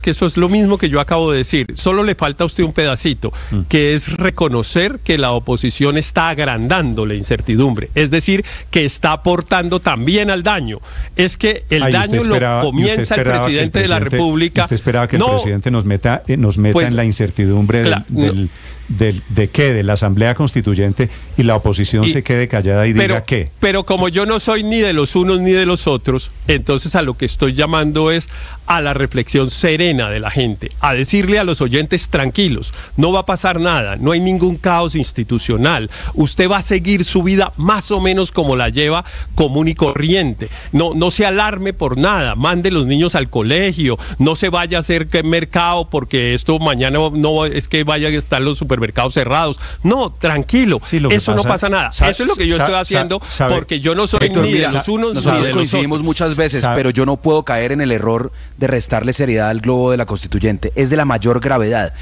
que eso es lo mismo que yo acabo de decir. Solo le falta a usted un pedacito, que es reconocer que la oposición está agrandando la incertidumbre, es decir, que está aportando también al daño. Es que el daño lo comienza el presidente de la República. ¿Usted esperaba que el presidente nos meta pues, en la incertidumbre de la Asamblea Constituyente y la oposición se quede callada y diga qué? Pero como yo no soy ni de los unos ni de los otros, entonces a lo que estoy llamando es a la reflexión serena de la gente, a decirle a los oyentes tranquilos, no va a pasar nada, no hay ningún caos institucional, usted va a seguir su vida más o menos como la lleva, común y corriente, no se alarme por nada, mande los niños al colegio, no se vaya a hacer mercado porque esto mañana no es que vayan a estar los supermercados cerrados, no, tranquilo, eso no pasa nada, eso es lo que yo estoy haciendo, porque yo no soy Héctor, ni de los unos ni de los otros. Nosotros coincidimos muchas veces, pero yo no puedo caer en el error de restarle seriedad al globo de la Constituyente, es de la mayor gravedad.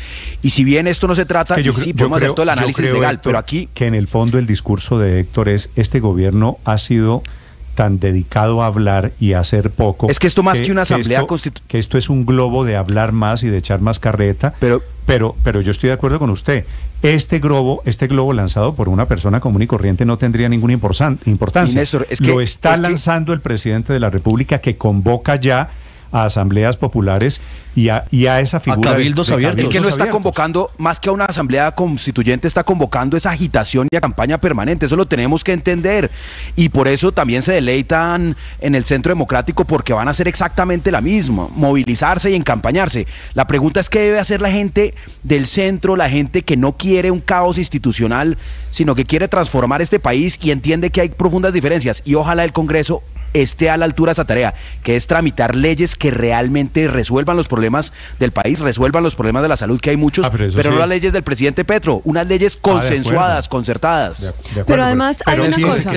Y si bien esto no se trata, podemos hacer todo el análisis legal, Héctor, pero aquí... Que en el fondo el discurso de Héctor es, este gobierno ha sido tan dedicado a hablar y a hacer poco. Es que esto más que una asamblea constitucional... Que esto es un globo de hablar más y de echar más carreta, pero yo estoy de acuerdo con usted. Este globo lanzado por una persona común y corriente no tendría ninguna importancia. Néstor, lo está lanzando el presidente de la República, que convoca ya a asambleas populares y a esa figura a cabildos abiertos. Es que no está convocando, más que a una asamblea constituyente, está convocando esa agitación y a campaña permanente, eso lo tenemos que entender, y por eso también se deleitan en el Centro Democrático, porque van a hacer exactamente la misma, movilizarse y encampañarse. La pregunta es qué debe hacer la gente del centro, la gente que no quiere un caos institucional, sino que quiere transformar este país y entiende que hay profundas diferencias, y ojalá el Congreso esté a la altura de esa tarea, que es tramitar leyes que realmente resuelvan los problemas del país, resuelvan los problemas de la salud, que hay muchos, pero no las leyes del presidente Petro, unas leyes consensuadas, concertadas. De acuerdo, pero además hay una cosa.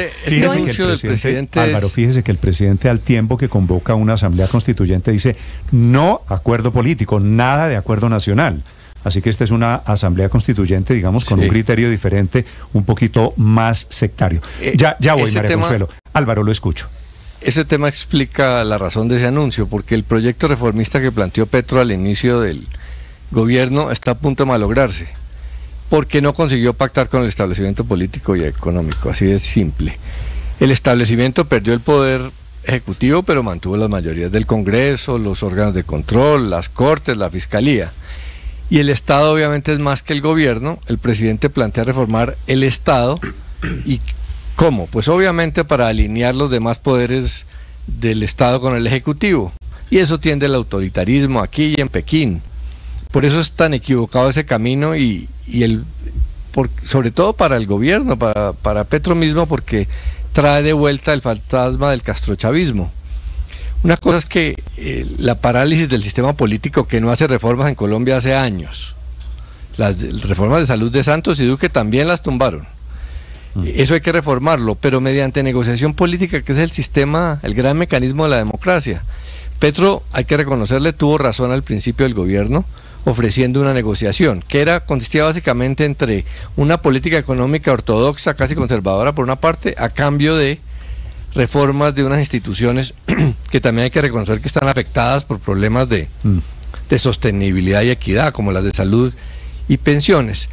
Álvaro, fíjese que el presidente, al tiempo que convoca una asamblea constituyente, dice no acuerdo político, nada de acuerdo nacional. Así que esta es una asamblea constituyente, digamos, con un criterio diferente, un poquito más sectario. Ya voy, María Consuelo. Álvaro, lo escucho. Ese tema explica la razón de ese anuncio, porque el proyecto reformista que planteó Petro al inicio del gobierno está a punto de malograrse, porque no consiguió pactar con el establecimiento político y económico, así de simple. El establecimiento perdió el poder ejecutivo, pero mantuvo las mayorías del Congreso, los órganos de control, las Cortes, la Fiscalía. Y el Estado obviamente es más que el gobierno. El presidente plantea reformar el Estado. ¿Y cómo? Pues obviamente para alinear los demás poderes del Estado con el Ejecutivo. Y eso tiende al autoritarismo aquí y en Pekín. Por eso es tan equivocado ese camino sobre todo para el gobierno, para Petro mismo, porque trae de vuelta el fantasma del castrochavismo. Una cosa es que la parálisis del sistema político, que no hace reformas en Colombia hace años. Las reformas de salud de Santos y Duque también las tumbaron. Eso hay que reformarlo, pero mediante negociación política, que es el sistema, el gran mecanismo de la democracia. Petro, hay que reconocerle, tuvo razón al principio del gobierno, ofreciendo una negociación, que consistía básicamente entre una política económica ortodoxa, casi conservadora por una parte, a cambio de reformas de unas instituciones que también hay que reconocer que están afectadas por problemas de sostenibilidad y equidad, como las de salud y pensiones.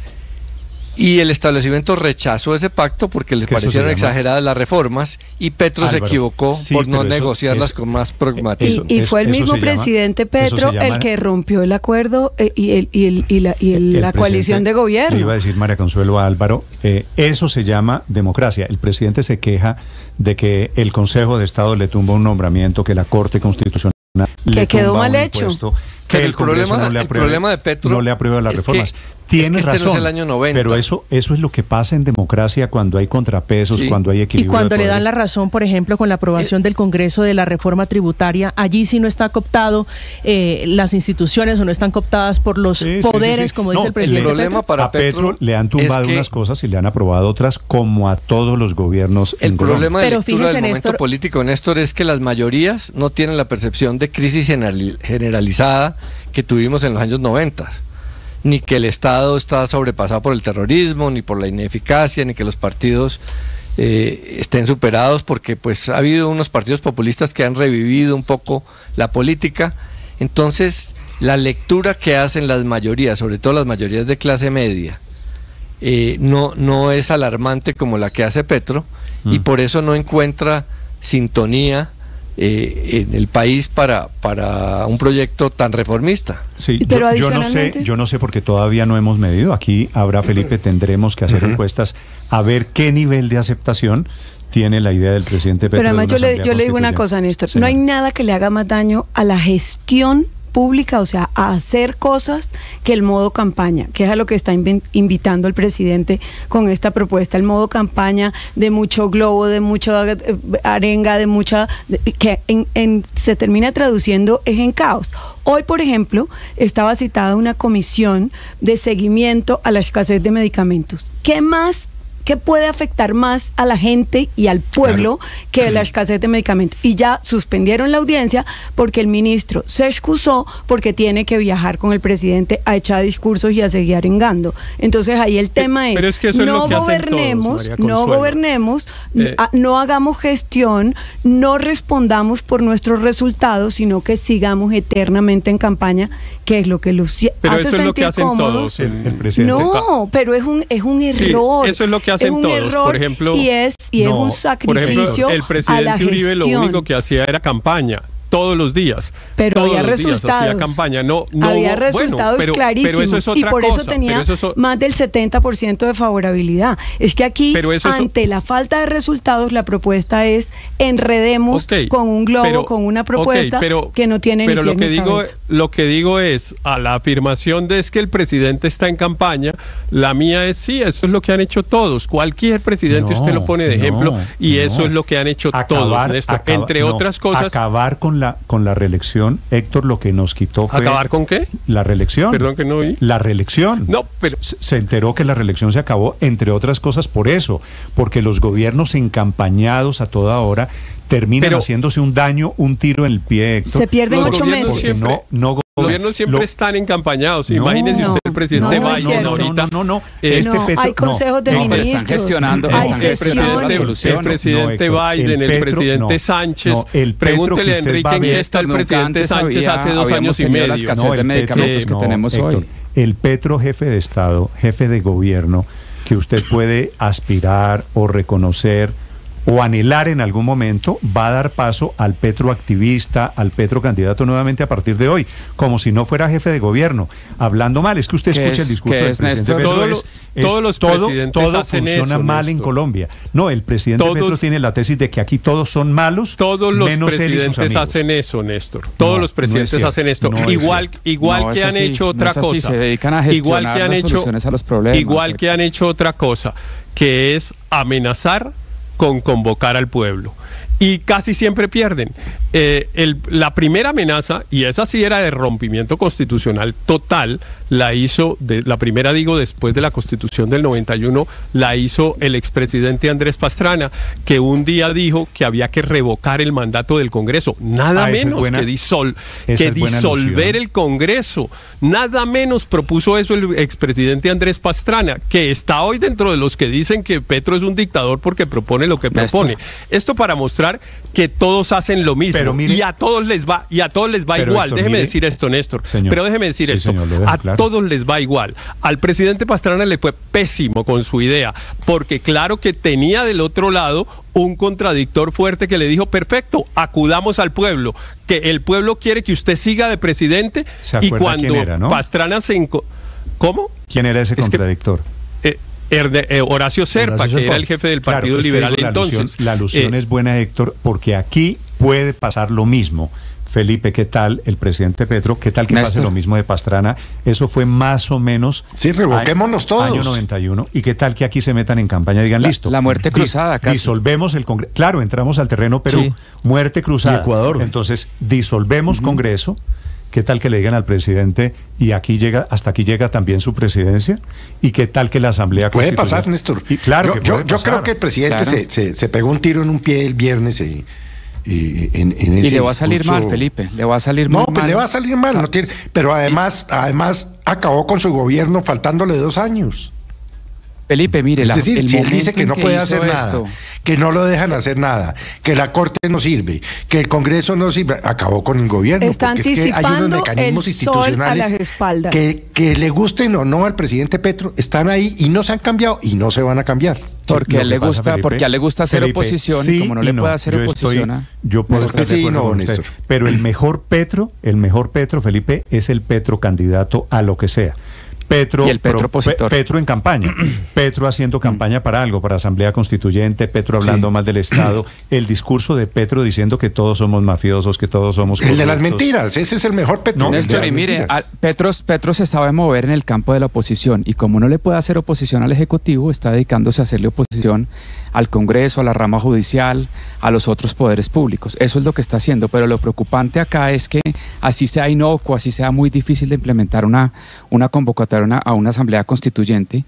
Y el establecimiento rechazó ese pacto porque les parecieron exageradas las reformas, y Petro se equivocó por no negociarlas con más pragmatismo. Y fue el mismo presidente Petro el que rompió el acuerdo y la coalición de gobierno. Le iba a decir, María Consuelo, a Álvaro, eso se llama democracia. El presidente se queja de que el Consejo de Estado le tumba un nombramiento, que la Corte Constitucional que quedó mal hecho, que el problema de Petro no le aprueba las reformas. Tiene razón, no es el año 90. Pero eso es lo que pasa en democracia cuando hay contrapesos, cuando hay equilibrio. Y cuando le dan la razón, por ejemplo, con la aprobación del Congreso de la reforma tributaria, allí sí no está cooptado las instituciones, o no están cooptadas por los poderes, como dice el presidente. El problema para Petro le han tumbado unas cosas y le han aprobado otras, como a todos los gobiernos. El problema de lectura del momento político, Néstor, es que las mayorías no tienen la percepción de crisis generalizada que tuvimos en los años 90. Ni que el Estado está sobrepasado por el terrorismo, ni por la ineficacia, ni que los partidos estén superados, porque pues ha habido unos partidos populistas que han revivido un poco la política. Entonces la lectura que hacen las mayorías, sobre todo las mayorías de clase media, no es alarmante como la que hace Petro, y por eso no encuentra sintonía en el país para un proyecto tan reformista. Sí, pero yo no sé porque todavía no hemos medido. Aquí habrá, Felipe, tendremos que hacer encuestas a ver qué nivel de aceptación tiene la idea del presidente Petro. Pero además yo le digo una cosa, Néstor, no hay nada que le haga más daño a la gestión pública, o sea, a hacer cosas, que el modo campaña, que es a lo que está invitando el presidente con esta propuesta, el modo campaña de mucho globo, de mucha arenga, que se termina traduciendo es en caos. Hoy, por ejemplo, estaba citada una comisión de seguimiento a la escasez de medicamentos. ¿Qué puede afectar más a la gente y al pueblo que la escasez de medicamentos? Y ya suspendieron la audiencia porque el ministro se excusó porque tiene que viajar con el presidente a echar discursos y a seguir arengando. Entonces ahí el tema es que no gobernemos, no hagamos gestión, no respondamos por nuestros resultados, sino que sigamos eternamente en campaña, que es lo que los hace sentir cómodos. El presidente. No, pero es un error. Sí, eso es lo que hacen todos, por ejemplo, y es un sacrificio. Por ejemplo, el presidente Uribe lo único que hacía era campaña todos los días. Pero había resultados. Hacía campaña. Había resultados clarísimos. Pero eso es otra y por cosa, eso tenía más del 70% de favorabilidad. Es que aquí, ante la falta de resultados, la propuesta es enredemos con un globo, con una propuesta que no tiene ni pies ni cabeza. Lo que digo es, a la afirmación de es que el presidente está en campaña, la mía es sí, eso es lo que han hecho todos. Cualquier presidente usted lo pone de ejemplo y eso es lo que han hecho todos, Néstor. Entre otras cosas. Acabar con la reelección, Héctor, lo que nos quitó fue... ¿Acabar con qué? La reelección. Perdón que no oí. La reelección. No, pero... Se enteró que la reelección se acabó, entre otras cosas, por eso. Porque los gobiernos encampañados a toda hora terminan haciéndose un tiro en el pie, Héctor. Se pierden 8 meses. Los gobiernos siempre están encampañados. Imagínese usted el presidente Biden ahorita. Hay consejos de ministros. Están gestionando. Hay el presidente Biden, el presidente Sánchez. Pregúntele a Enrique en qué está el presidente Sánchez hace 2 años y medio. La escasez de medicamentos que tenemos hoy. El Petro, jefe de Estado, jefe de gobierno, que usted puede aspirar o reconocer o anhelar en algún momento, va a dar paso al Petro activista, al Petro candidato nuevamente a partir de hoy, como si no fuera jefe de gobierno, hablando mal. Es que usted escucha el discurso del presidente Petro, todo funciona mal en Colombia. No, el presidente Petro tiene la tesis de que aquí todos son malos, todos los presidentes hacen eso, Néstor. Todos los presidentes hacen esto. Igual que han hecho otra cosa. Se dedican a gestionar las soluciones a los problemas. Igual que han hecho otra cosa, que es amenazar con convocar al pueblo. Y casi siempre pierden. La primera amenaza, y esa sí era de rompimiento constitucional total, la primera después de la Constitución del 91, la hizo el expresidente Andrés Pastrana, que un día dijo que había que revocar el mandato del Congreso, nada menos que disolver el Congreso, nada menos propuso eso el expresidente Andrés Pastrana, que está hoy dentro de los que dicen que Petro es un dictador porque propone lo que propone. Esto para mostrar que todos hacen lo mismo, pero mire, y a todos les va igual. Héctor, déjeme decir esto, Néstor. Señor, todos les va igual. Al presidente Pastrana le fue pésimo con su idea, porque claro que tenía del otro lado un contradictor fuerte que le dijo, perfecto, acudamos al pueblo, que el pueblo quiere que usted siga de presidente, y cuando Pastrana ¿Cómo? ¿Quién era ese contradictor? Horacio Serpa, que era el jefe del Partido Liberal entonces. La alusión es buena, Héctor, porque aquí puede pasar lo mismo. Felipe, ¿qué tal el presidente Petro? ¿Qué tal que pase lo mismo de Pastrana? Eso fue más o menos... Sí, revoquémonos todos. Año 91. ¿Y qué tal que aquí se metan en campaña y digan, listo? La muerte cruzada, casi. Disolvemos el Congreso. Claro, entramos al terreno Perú. Muerte cruzada. Y Ecuador. Entonces, disolvemos Congreso. ¿Qué tal que le digan al presidente y hasta aquí llega también su presidencia? ¿Y qué tal que la Asamblea puede pasar, Néstor? Claro, yo creo que el presidente se pegó un tiro en un pie el viernes y le va a salir mal, Felipe. Le va a salir mal. Le va a salir mal. Pero además acabó con su gobierno faltándole 2 años. Felipe, mire, es decir, si él dice que no puede hacer nada, que no lo dejan hacer nada, que la Corte no sirve, que el Congreso no sirve, acabó con el gobierno. Está porque es que hay unos mecanismos institucionales a las espaldas. Que le gusten o no al presidente Petro, están ahí y no se han cambiado y no se van a cambiar. Porque a él le gusta hacer oposición, sí, y como no le puede hacer oposición. Yo puedo estar de acuerdo con usted, pero el mejor Petro, Felipe, es el Petro candidato a lo que sea. Petro, y el Petro opositor. Petro en campaña, Petro haciendo campaña para algo, para Asamblea Constituyente, Petro hablando mal del Estado, el discurso de Petro diciendo que todos somos mafiosos, que todos somos corruptos. El de las mentiras, ese es el mejor Petro. No, Néstor, y mire, Petro se sabe mover en el campo de la oposición, y como no le puede hacer oposición al Ejecutivo, está dedicándose a hacerle oposición al Congreso, a la rama judicial, a los otros poderes públicos. Eso es lo que está haciendo, pero lo preocupante acá es que así sea inocuo, así sea muy difícil de implementar una convocatoria a una asamblea constituyente,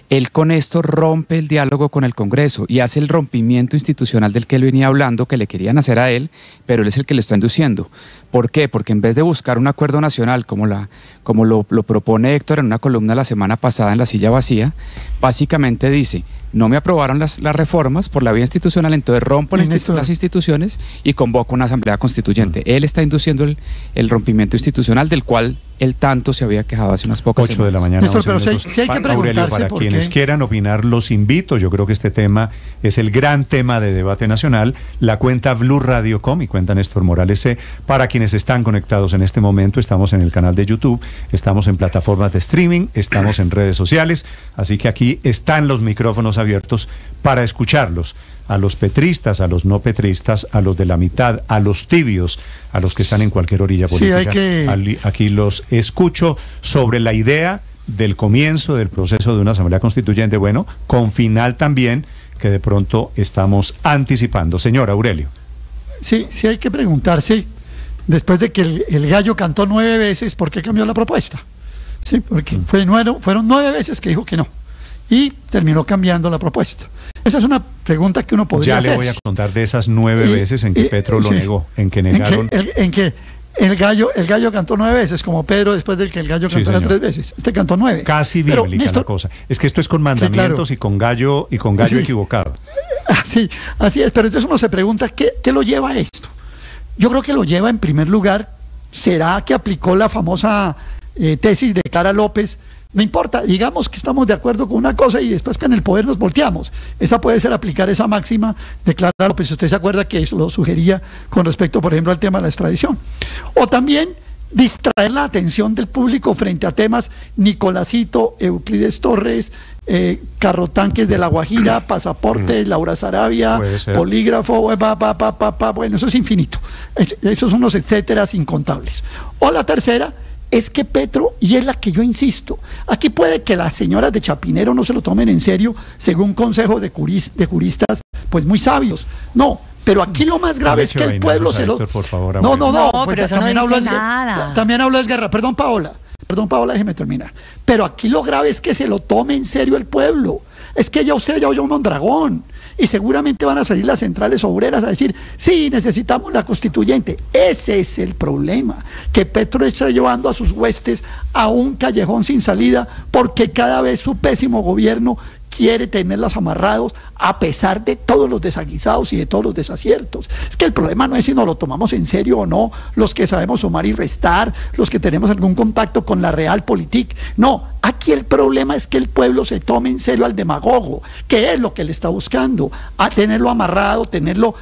él con esto rompe el diálogo con el Congreso y hace el rompimiento institucional del que él venía hablando, que le querían hacer a él, pero él es el que lo está induciendo. ¿Por qué? Porque en vez de buscar un acuerdo nacional como lo propone Héctor en una columna la semana pasada en La Silla Vacía, básicamente dice: no me aprobaron las reformas por la vía institucional, entonces rompo las instituciones y convoco una asamblea constituyente. Él está induciendo el rompimiento institucional del cual él tanto se había quejado hace unas pocas semanas. 8 de la mañana. Néstor, pero si hay que preguntarse, Aurelio, para quienes quieran opinar, los invito. Yo creo que este tema es el gran tema de debate nacional. La cuenta Blue Radio Com y cuenta Néstor Morales C. Para quienes están conectados en este momento, estamos en el canal de YouTube, estamos en plataformas de streaming, estamos en redes sociales, así que aquí están los micrófonos abiertos para escucharlos, a los petristas, a los no petristas, a los de la mitad, a los tibios, a los que están en cualquier orilla política. Aquí los escucho sobre la idea del comienzo del proceso de una asamblea constituyente, bueno, con final también, que de pronto estamos anticipando. Señor Aurelio. Sí hay que preguntarse, después de que el gallo cantó 9 veces, ¿por qué cambió la propuesta? Sí, porque fueron 9 veces que dijo que no, y terminó cambiando la propuesta. Esa es una pregunta que uno podría hacer. Ya le voy a contar de esas 9 veces en que Petro lo negó, en que negaron. En que el gallo cantó 9 veces, como Pedro después del que el gallo cantara 3 veces. Este cantó 9. Casi bíblica la cosa. Es que esto es con mandamientos, sí, claro. y con gallo equivocado. Sí, así es, pero entonces uno se pregunta, ¿qué lo lleva a esto? Yo creo que lo lleva, en primer lugar, ¿será que aplicó la famosa tesis de Clara López? No importa, digamos que estamos de acuerdo con una cosa y después que en el poder nos volteamos. Esa puede ser aplicar esa máxima de Clara López. Usted se acuerda que eso lo sugería con respecto, por ejemplo, al tema de la extradición. O también distraer la atención del público frente a temas Nicolásito, Euclides Torres, carrotanques de La Guajira, pasaporte, Laura Sarabia, polígrafo, bueno, eso es infinito. Esos son unos etcéteras incontables. O la tercera es que Petro, y es la que yo insisto, aquí puede que las señoras de Chapinero no se lo tomen en serio, según consejo de juristas, pues muy sabios. No, pero aquí lo más grave es que el pueblo se lo... Por favor, no, pues pero también no hablo es de guerra. Perdón, Paola, déjeme terminar. Pero aquí lo grave es que se lo tome en serio el pueblo. Es que usted ya oyó Mondragón. Y seguramente van a salir las centrales obreras a decir, sí, necesitamos la constituyente. Ese es el problema, que Petro está llevando a sus huestes a un callejón sin salida, porque cada vez su pésimo gobierno quiere tenerlas amarrados a pesar de todos los desaguisados y de todos los desaciertos. Es que el problema no es si nos lo tomamos en serio o no, los que sabemos sumar y restar, los que tenemos algún contacto con la realpolitik. No, aquí el problema es que el pueblo se tome en serio al demagogo, que es lo que le está buscando, a tenerlo amarrado, tenerlo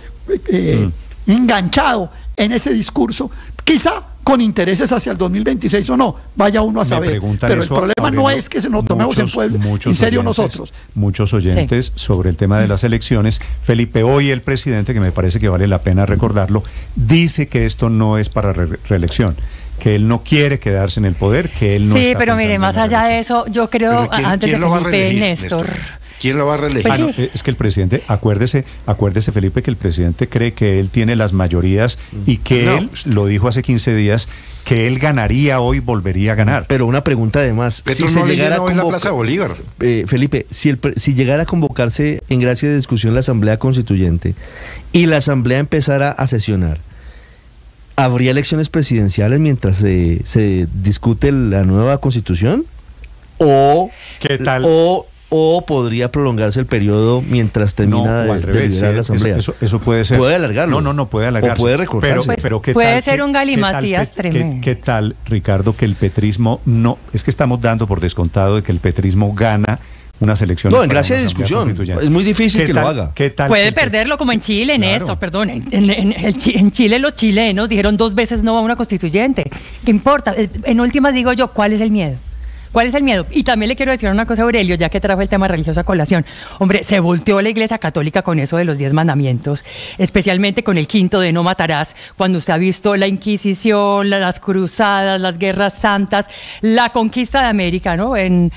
enganchado en ese discurso, quizá con intereses hacia el 2026 o no, vaya uno a saber. Pero el problema no es que se nos tomemos en serio nosotros. Muchos oyentes sobre el tema de las elecciones. Felipe, hoy el presidente, que me parece que vale la pena recordarlo, dice que esto no es para reelección, que él no quiere quedarse en el poder, que él no está... Sí, pero mire, más allá de eso, yo creo, antes de Felipe, Néstor... ¿Quién lo va a reelegir? Es que el presidente, acuérdese Felipe, que el presidente cree que él tiene las mayorías y que él, lo dijo hace 15 días, que él ganaría hoy, volvería a ganar. Pero una pregunta además, si se llegara a la Plaza Bolívar. Felipe, si llegara a convocarse en gracia de discusión la Asamblea Constituyente y la Asamblea empezara a sesionar, ¿habría elecciones presidenciales mientras se discute la nueva Constitución? ¿O qué tal? o podría prolongarse el periodo mientras termina de deliberar la Asamblea. Eso puede ser. ¿Puede alargarlo? No puede alargarlo. O puede recortarse. Pero ¿qué puede tal, ser un galimatías tremendo. ¿Qué tal, Ricardo, que el petrismo no... Es que estamos dando por descontado de que el petrismo gana unas elecciones. No, en gracia de discusión. Es muy difícil que lo haga. Puede perderlo como en Chile, Néstor, perdón. En Chile los chilenos dijeron 2 veces no a una constituyente. ¿Qué importa? En últimas digo yo, ¿cuál es el miedo? ¿Cuál es el miedo? Y también le quiero decir una cosa a Aurelio, ya que trajo el tema religioso a colación. Hombre, se volteó la Iglesia Católica con eso de los 10 mandamientos, especialmente con el 5º de no matarás, cuando usted ha visto la Inquisición, las cruzadas, las guerras santas, la conquista de América, ¿no? En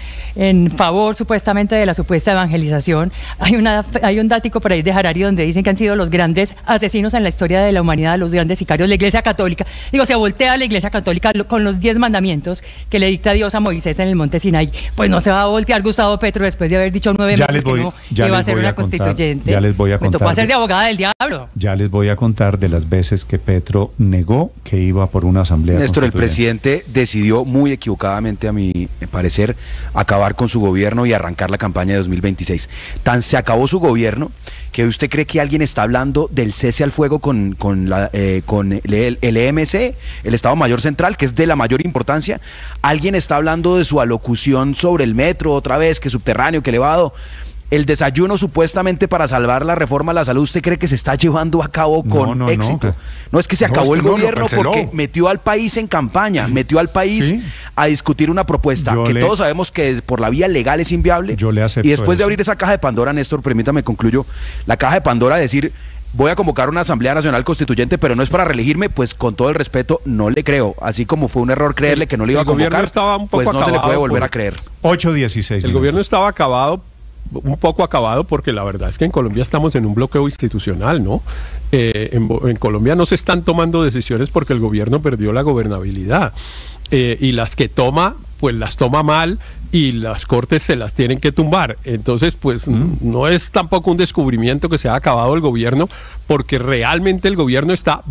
favor supuestamente de la supuesta evangelización. Hay un dático por ahí de Harari donde dicen que han sido los grandes asesinos en la historia de la humanidad, los grandes sicarios, la Iglesia Católica. Digo, se voltea la Iglesia Católica con los 10 mandamientos que le dicta Dios a Moisés en el monte Sinaí. Pues no se va a voltear Gustavo Petro después de haber dicho 9 meses que no iba a ser una constituyente. Ya les voy a contar. Me tocó hacer de abogada del diablo. Ya les voy a contar de las veces que Petro negó que iba por una asamblea Néstor, el constituyente. presidente decidió muy equivocadamente, a mi parecer, acabar con su gobierno y arrancar la campaña de 2026. Tan se acabó su gobierno que usted cree que alguien está hablando del cese al fuego con el EMC, el Estado Mayor Central, que es de la mayor importancia. Alguien está hablando de su alocución sobre el metro, otra vez, que subterráneo, que elevado. El desayuno supuestamente para salvar la reforma a la salud, ¿usted cree que se está llevando a cabo con éxito? No, es que se acabó el gobierno porque metió al país en campaña, metió al país a discutir una propuesta todos sabemos que por la vía legal es inviable. Yo le acepto y después de eso. abrir esa caja de Pandora, Néstor, permítame concluyo, la caja de Pandora, decir... Voy a convocar una Asamblea Nacional Constituyente, pero no es para reelegirme, pues con todo el respeto no le creo. Así como fue un error creerle que no le iba a convocar, pues no se le puede volver a creer. 8:16. El gobierno estaba un poco acabado, porque la verdad es que en Colombia estamos en un bloqueo institucional, ¿no? En Colombia no se están tomando decisiones porque el gobierno perdió la gobernabilidad. Y las que toma, pues las toma mal, y las cortes se las tienen que tumbar. Entonces, pues no es tampoco un descubrimiento que se ha acabado el gobierno, porque realmente el gobierno está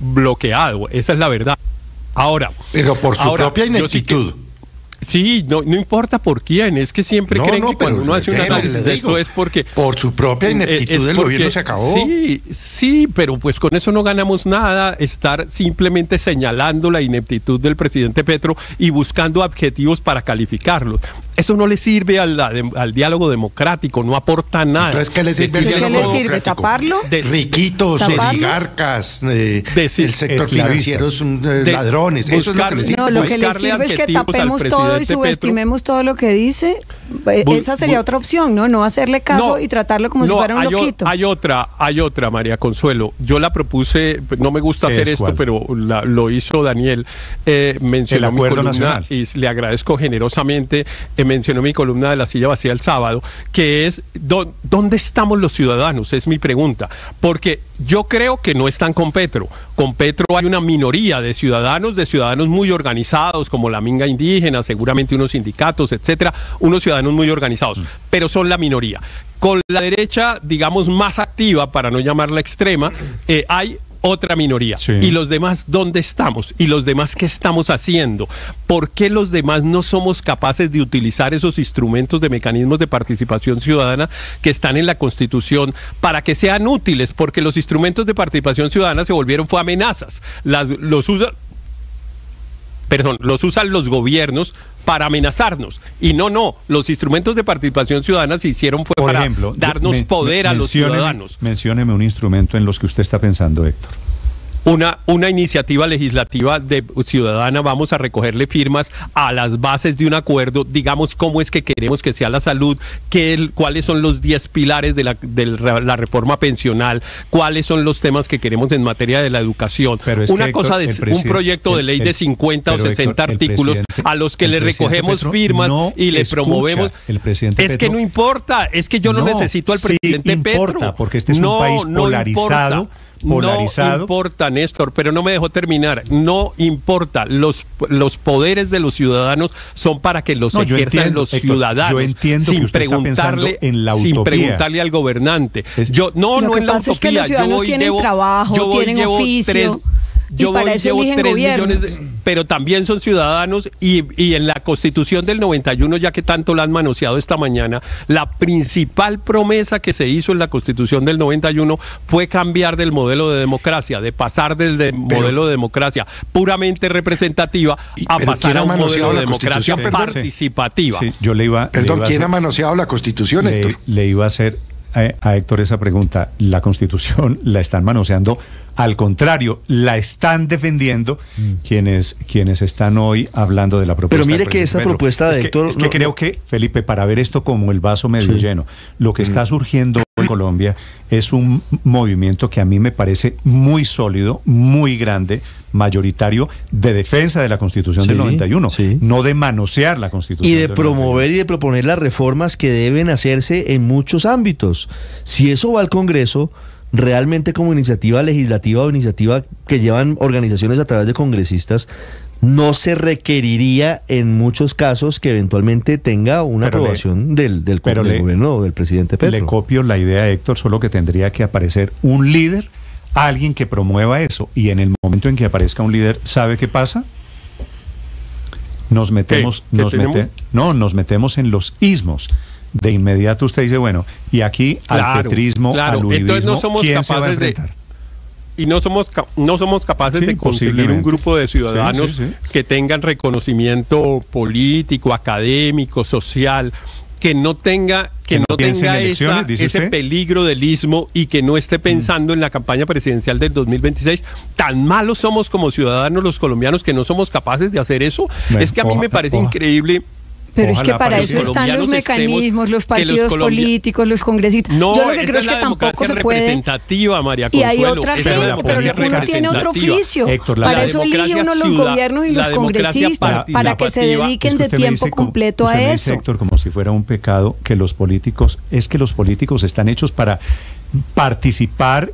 bloqueado, esa es la verdad. Ahora, pero por su propia ineptitud. Sí, no importa por quién, es que siempre creen que cuando uno hace un análisis de esto es porque... Por su propia ineptitud el gobierno se acabó. Sí, pero pues con eso no ganamos nada, estar simplemente señalando la ineptitud del presidente Petro y buscando adjetivos para calificarlos. Eso no le sirve al diálogo democrático, no aporta nada. Entonces, ¿qué le sirve el diálogo democrático? ¿Qué le sirve? ¿Taparlo? Riquitos, oligarcas, el sector financiero son ladrones. Eso es lo que le sirve. No, lo que le sirve es que tapemos todo y subestimemos todo lo que dice. Esa sería otra opción, ¿no? No hacerle caso y tratarlo como si fuera un loquito. Hay otra, María Consuelo. Yo la propuse, no me gusta hacer esto, pero lo hizo Daniel. Mencionó el acuerdo mi columna nacional. y le agradezco generosamente. Mencionó mi columna de la silla vacía el sábado, que es ¿dónde estamos los ciudadanos? Es mi pregunta, porque yo creo que no están con Petro. Con Petro hay una minoría de ciudadanos muy organizados, como la minga indígena, seguramente unos sindicatos, etcétera, unos ciudadanos muy organizados, pero son la minoría. Con la derecha, digamos, más activa, para no llamarla extrema, hay otra minoría. Sí. ¿Y los demás dónde estamos? ¿Y los demás qué estamos haciendo? ¿Por qué los demás no somos capaces de utilizar esos instrumentos de mecanismos de participación ciudadana que están en la Constitución para que sean útiles? Porque los instrumentos de participación ciudadana se volvieron amenazas. Los usan los gobiernos para amenazarnos. Y no, los instrumentos de participación ciudadana se hicieron Por para ejemplo, darnos poder a los ciudadanos. Mencióneme un instrumento en los que usted está pensando, Héctor. Una iniciativa legislativa ciudadana, vamos a recogerle firmas a las bases de un acuerdo, digamos cómo es que queremos que sea la salud, cuáles son los 10 pilares de la reforma pensional, cuáles son los temas que queremos en materia de la educación. Una cosa de un proyecto de ley de 50 o 60 artículos a los que le recogemos Petro firmas y le promovemos. El presidente Petro, que no importa, es que yo no necesito al presidente Petro. Porque este es un país polarizado. No importa, Néstor, pero no me dejó terminar. No importa, los poderes de los ciudadanos son para que los ejerzan los ciudadanos. Yo entiendo sin que usted está pensando en la utopía. Sin preguntarle al gobernante. No en la utopía. Los ciudadanos tienen trabajo, tienen oficio. Yo llevo 3 millones, pero también son ciudadanos y en la Constitución del 91, ya que tanto la han manoseado esta mañana, la principal promesa que se hizo en la Constitución del 91 fue cambiar del modelo de democracia, de pasar del modelo de democracia puramente representativa a pasar a un modelo de democracia participativa. Sí, yo ¿quién ha manoseado la Constitución, Héctor? Le iba a hacer a Héctor esa pregunta. La Constitución la están manoseando, al contrario, la están defendiendo quienes están hoy hablando de la propuesta. Pero mire que esa propuesta de Héctor... Es que creo que, Felipe, para ver esto como el vaso medio lleno, lo que está surgiendo en Colombia es un movimiento que a mí me parece muy sólido, muy grande, mayoritario, de defensa de la Constitución del 91, no de manosear la Constitución. Y de promover y de proponer las reformas que deben hacerse en muchos ámbitos. Si eso va al Congreso, realmente como iniciativa legislativa o iniciativa que llevan organizaciones a través de congresistas, no se requeriría en muchos casos que eventualmente tenga una aprobación del gobierno o del presidente Petro. Le copio la idea, Héctor, solo que tendría que aparecer un líder, alguien que promueva eso, y en el momento en que aparezca un líder, ¿sabe qué pasa? Nos metemos en los ismos. De inmediato usted dice, bueno, y aquí al petrismo, al uribismo, ¿quién se va a enfrentar? Y no somos capaces de conseguir un grupo de ciudadanos que tengan reconocimiento político, académico, social, que no tenga ese peligro del ismo y que no esté pensando en la campaña presidencial del 2026. Tan malos somos como ciudadanos los colombianos que no somos capaces de hacer eso. Es que a mí me parece increíble. Pero es que para eso están los mecanismos, los partidos políticos, los congresistas. No, yo lo que creo es que tampoco se puede. Representativa, María Consuelo. Y hay otra gente, pero uno tiene otro oficio. Héctor, para eso elige uno los gobiernos y los congresistas, para que se dediquen de tiempo completo a eso. Héctor, como si fuera un pecado que los políticos están hechos para participar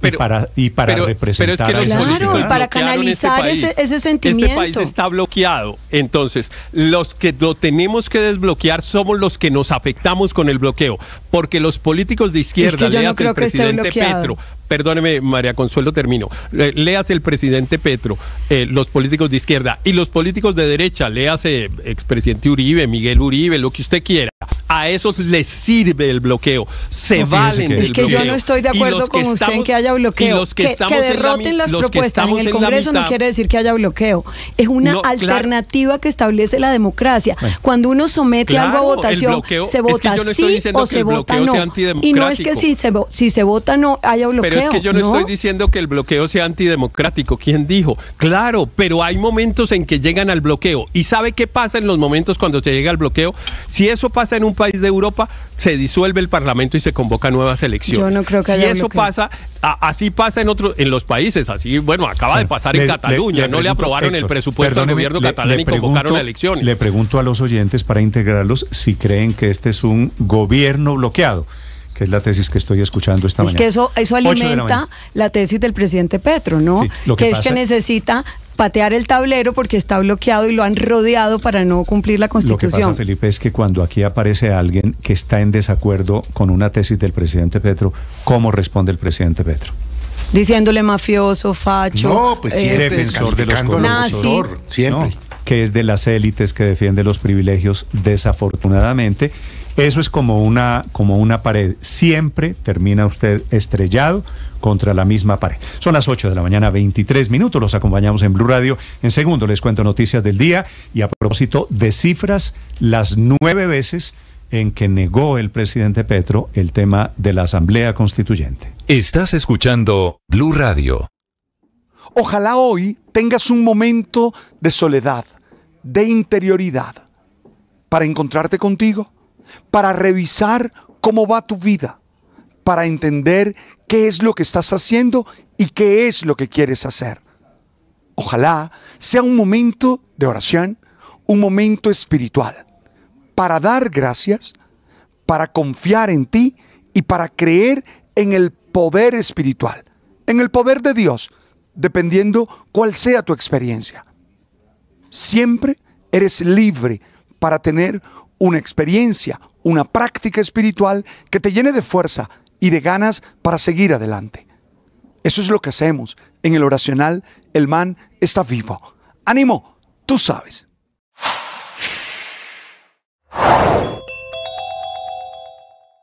y para representar. Pero es que claro, y para canalizar ese sentimiento. Este país está bloqueado. Entonces, los que lo tenemos que desbloquear somos los que nos afectamos con el bloqueo, porque los políticos de izquierda, léase el presidente Petro, perdóneme, María Consuelo, termino, léase el presidente Petro, los políticos de izquierda y los políticos de derecha, léase expresidente Uribe, Miguel Uribe, lo que usted quiera, a esos les sirve el bloqueo, se valen del bloqueo. Es que yo no estoy de acuerdo con usted en que haya bloqueo. Que derroten las propuestas en el Congreso no quiere decir que haya bloqueo. Es una alternativa que establece la democracia. Bueno, cuando uno somete algo a votación, se vota sí o se vota no. Y no es que si se vota no haya bloqueo. Pero es que yo no estoy diciendo que el bloqueo sea antidemocrático. ¿Quién dijo? Claro, pero hay momentos en que llegan al bloqueo. ¿Y sabe qué pasa en los momentos cuando se llega al bloqueo? Si eso pasa en un país de Europa, se disuelve el Parlamento y se convocan nuevas elecciones. Yo no creo que si eso pasa, así pasa en los países, así, bueno, acaba de pasar en Cataluña, no le aprobaron el presupuesto al gobierno catalán y convocaron elecciones. Le pregunto a los oyentes para integrarlos si creen que este es un gobierno bloqueado, que es la tesis que estoy escuchando esta mañana. Es que eso alimenta la tesis del presidente Petro, ¿no? Sí, que es que necesita patear el tablero porque está bloqueado y lo han rodeado para no cumplir la Constitución. Lo que pasa, Felipe, es que cuando aquí aparece alguien que está en desacuerdo con una tesis del presidente Petro, ¿cómo responde el presidente Petro? Diciéndole mafioso, facho. No, pues defensor de los corruptos. Siempre. No, que es de las élites, que defiende los privilegios, desafortunadamente. Eso es como una pared. Siempre termina usted estrellado contra la misma pared. Son las 8 de la mañana, 23 minutos. Los acompañamos en Blue Radio. En segundo les cuento noticias del día. Y a propósito de cifras, las 9 veces en que negó el presidente Petro el tema de la Asamblea Constituyente. Estás escuchando Blue Radio. Ojalá hoy tengas un momento de soledad, de interioridad, para encontrarte contigo, para revisar cómo va tu vida, para entender qué es lo que estás haciendo y qué es lo que quieres hacer. Ojalá sea un momento de oración, un momento espiritual, para dar gracias, para confiar en ti y para creer en el poder espiritual, en el poder de Dios, dependiendo cuál sea tu experiencia. Siempre eres libre para tener una experiencia, una práctica espiritual que te llene de fuerza y de ganas para seguir adelante. Eso es lo que hacemos. En el oracional, el man está vivo. ¡Ánimo! Tú sabes.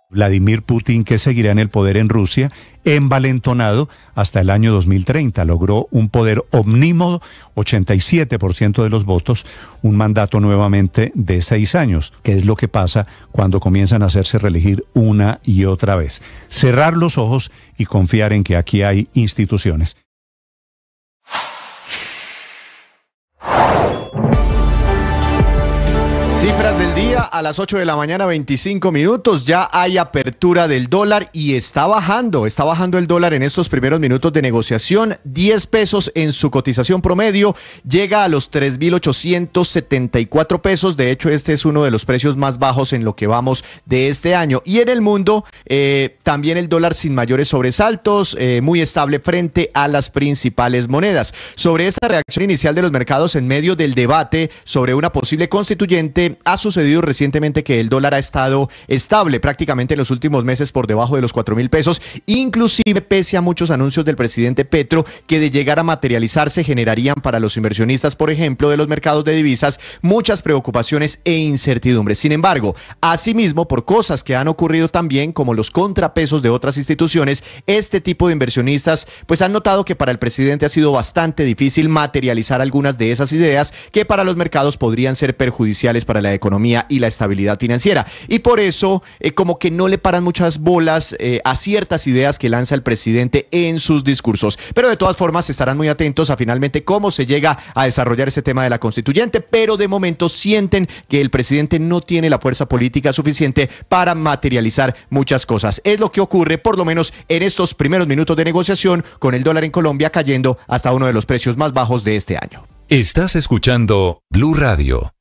Vladimir Putin, que seguirá en el poder en Rusia, envalentonado hasta el año 2030. Logró un poder omnímodo, 87% de los votos, un mandato nuevamente de 6 años, que es lo que pasa cuando comienzan a hacerse reelegir una y otra vez. Cerrar los ojos y confiar en que aquí hay instituciones. Cifras del día a las 8 de la mañana, 25 minutos. Ya hay apertura del dólar y está bajando el dólar en estos primeros minutos de negociación. 10 pesos en su cotización promedio, llega a los 3.874 pesos. De hecho, este es uno de los precios más bajos en lo que vamos de este año. Y en el mundo, también el dólar sin mayores sobresaltos, muy estable frente a las principales monedas. Sobre esta reacción inicial de los mercados en medio del debate sobre una posible constituyente, ha sucedido recientemente que el dólar ha estado estable prácticamente en los últimos meses por debajo de los 4.000 pesos, inclusive pese a muchos anuncios del presidente Petro que de llegar a materializarse generarían para los inversionistas, por ejemplo, de los mercados de divisas, muchas preocupaciones e incertidumbres. Sin embargo, asimismo, por cosas que han ocurrido también, como los contrapesos de otras instituciones, este tipo de inversionistas pues han notado que para el presidente ha sido bastante difícil materializar algunas de esas ideas que para los mercados podrían ser perjudiciales para la economía y la estabilidad financiera. Y por eso, como que no le paran muchas bolas a ciertas ideas que lanza el presidente en sus discursos. Pero de todas formas, estarán muy atentos a finalmente cómo se llega a desarrollar ese tema de la constituyente, pero de momento sienten que el presidente no tiene la fuerza política suficiente para materializar muchas cosas. Es lo que ocurre, por lo menos en estos primeros minutos de negociación, con el dólar en Colombia cayendo hasta uno de los precios más bajos de este año. Estás escuchando Blue Radio.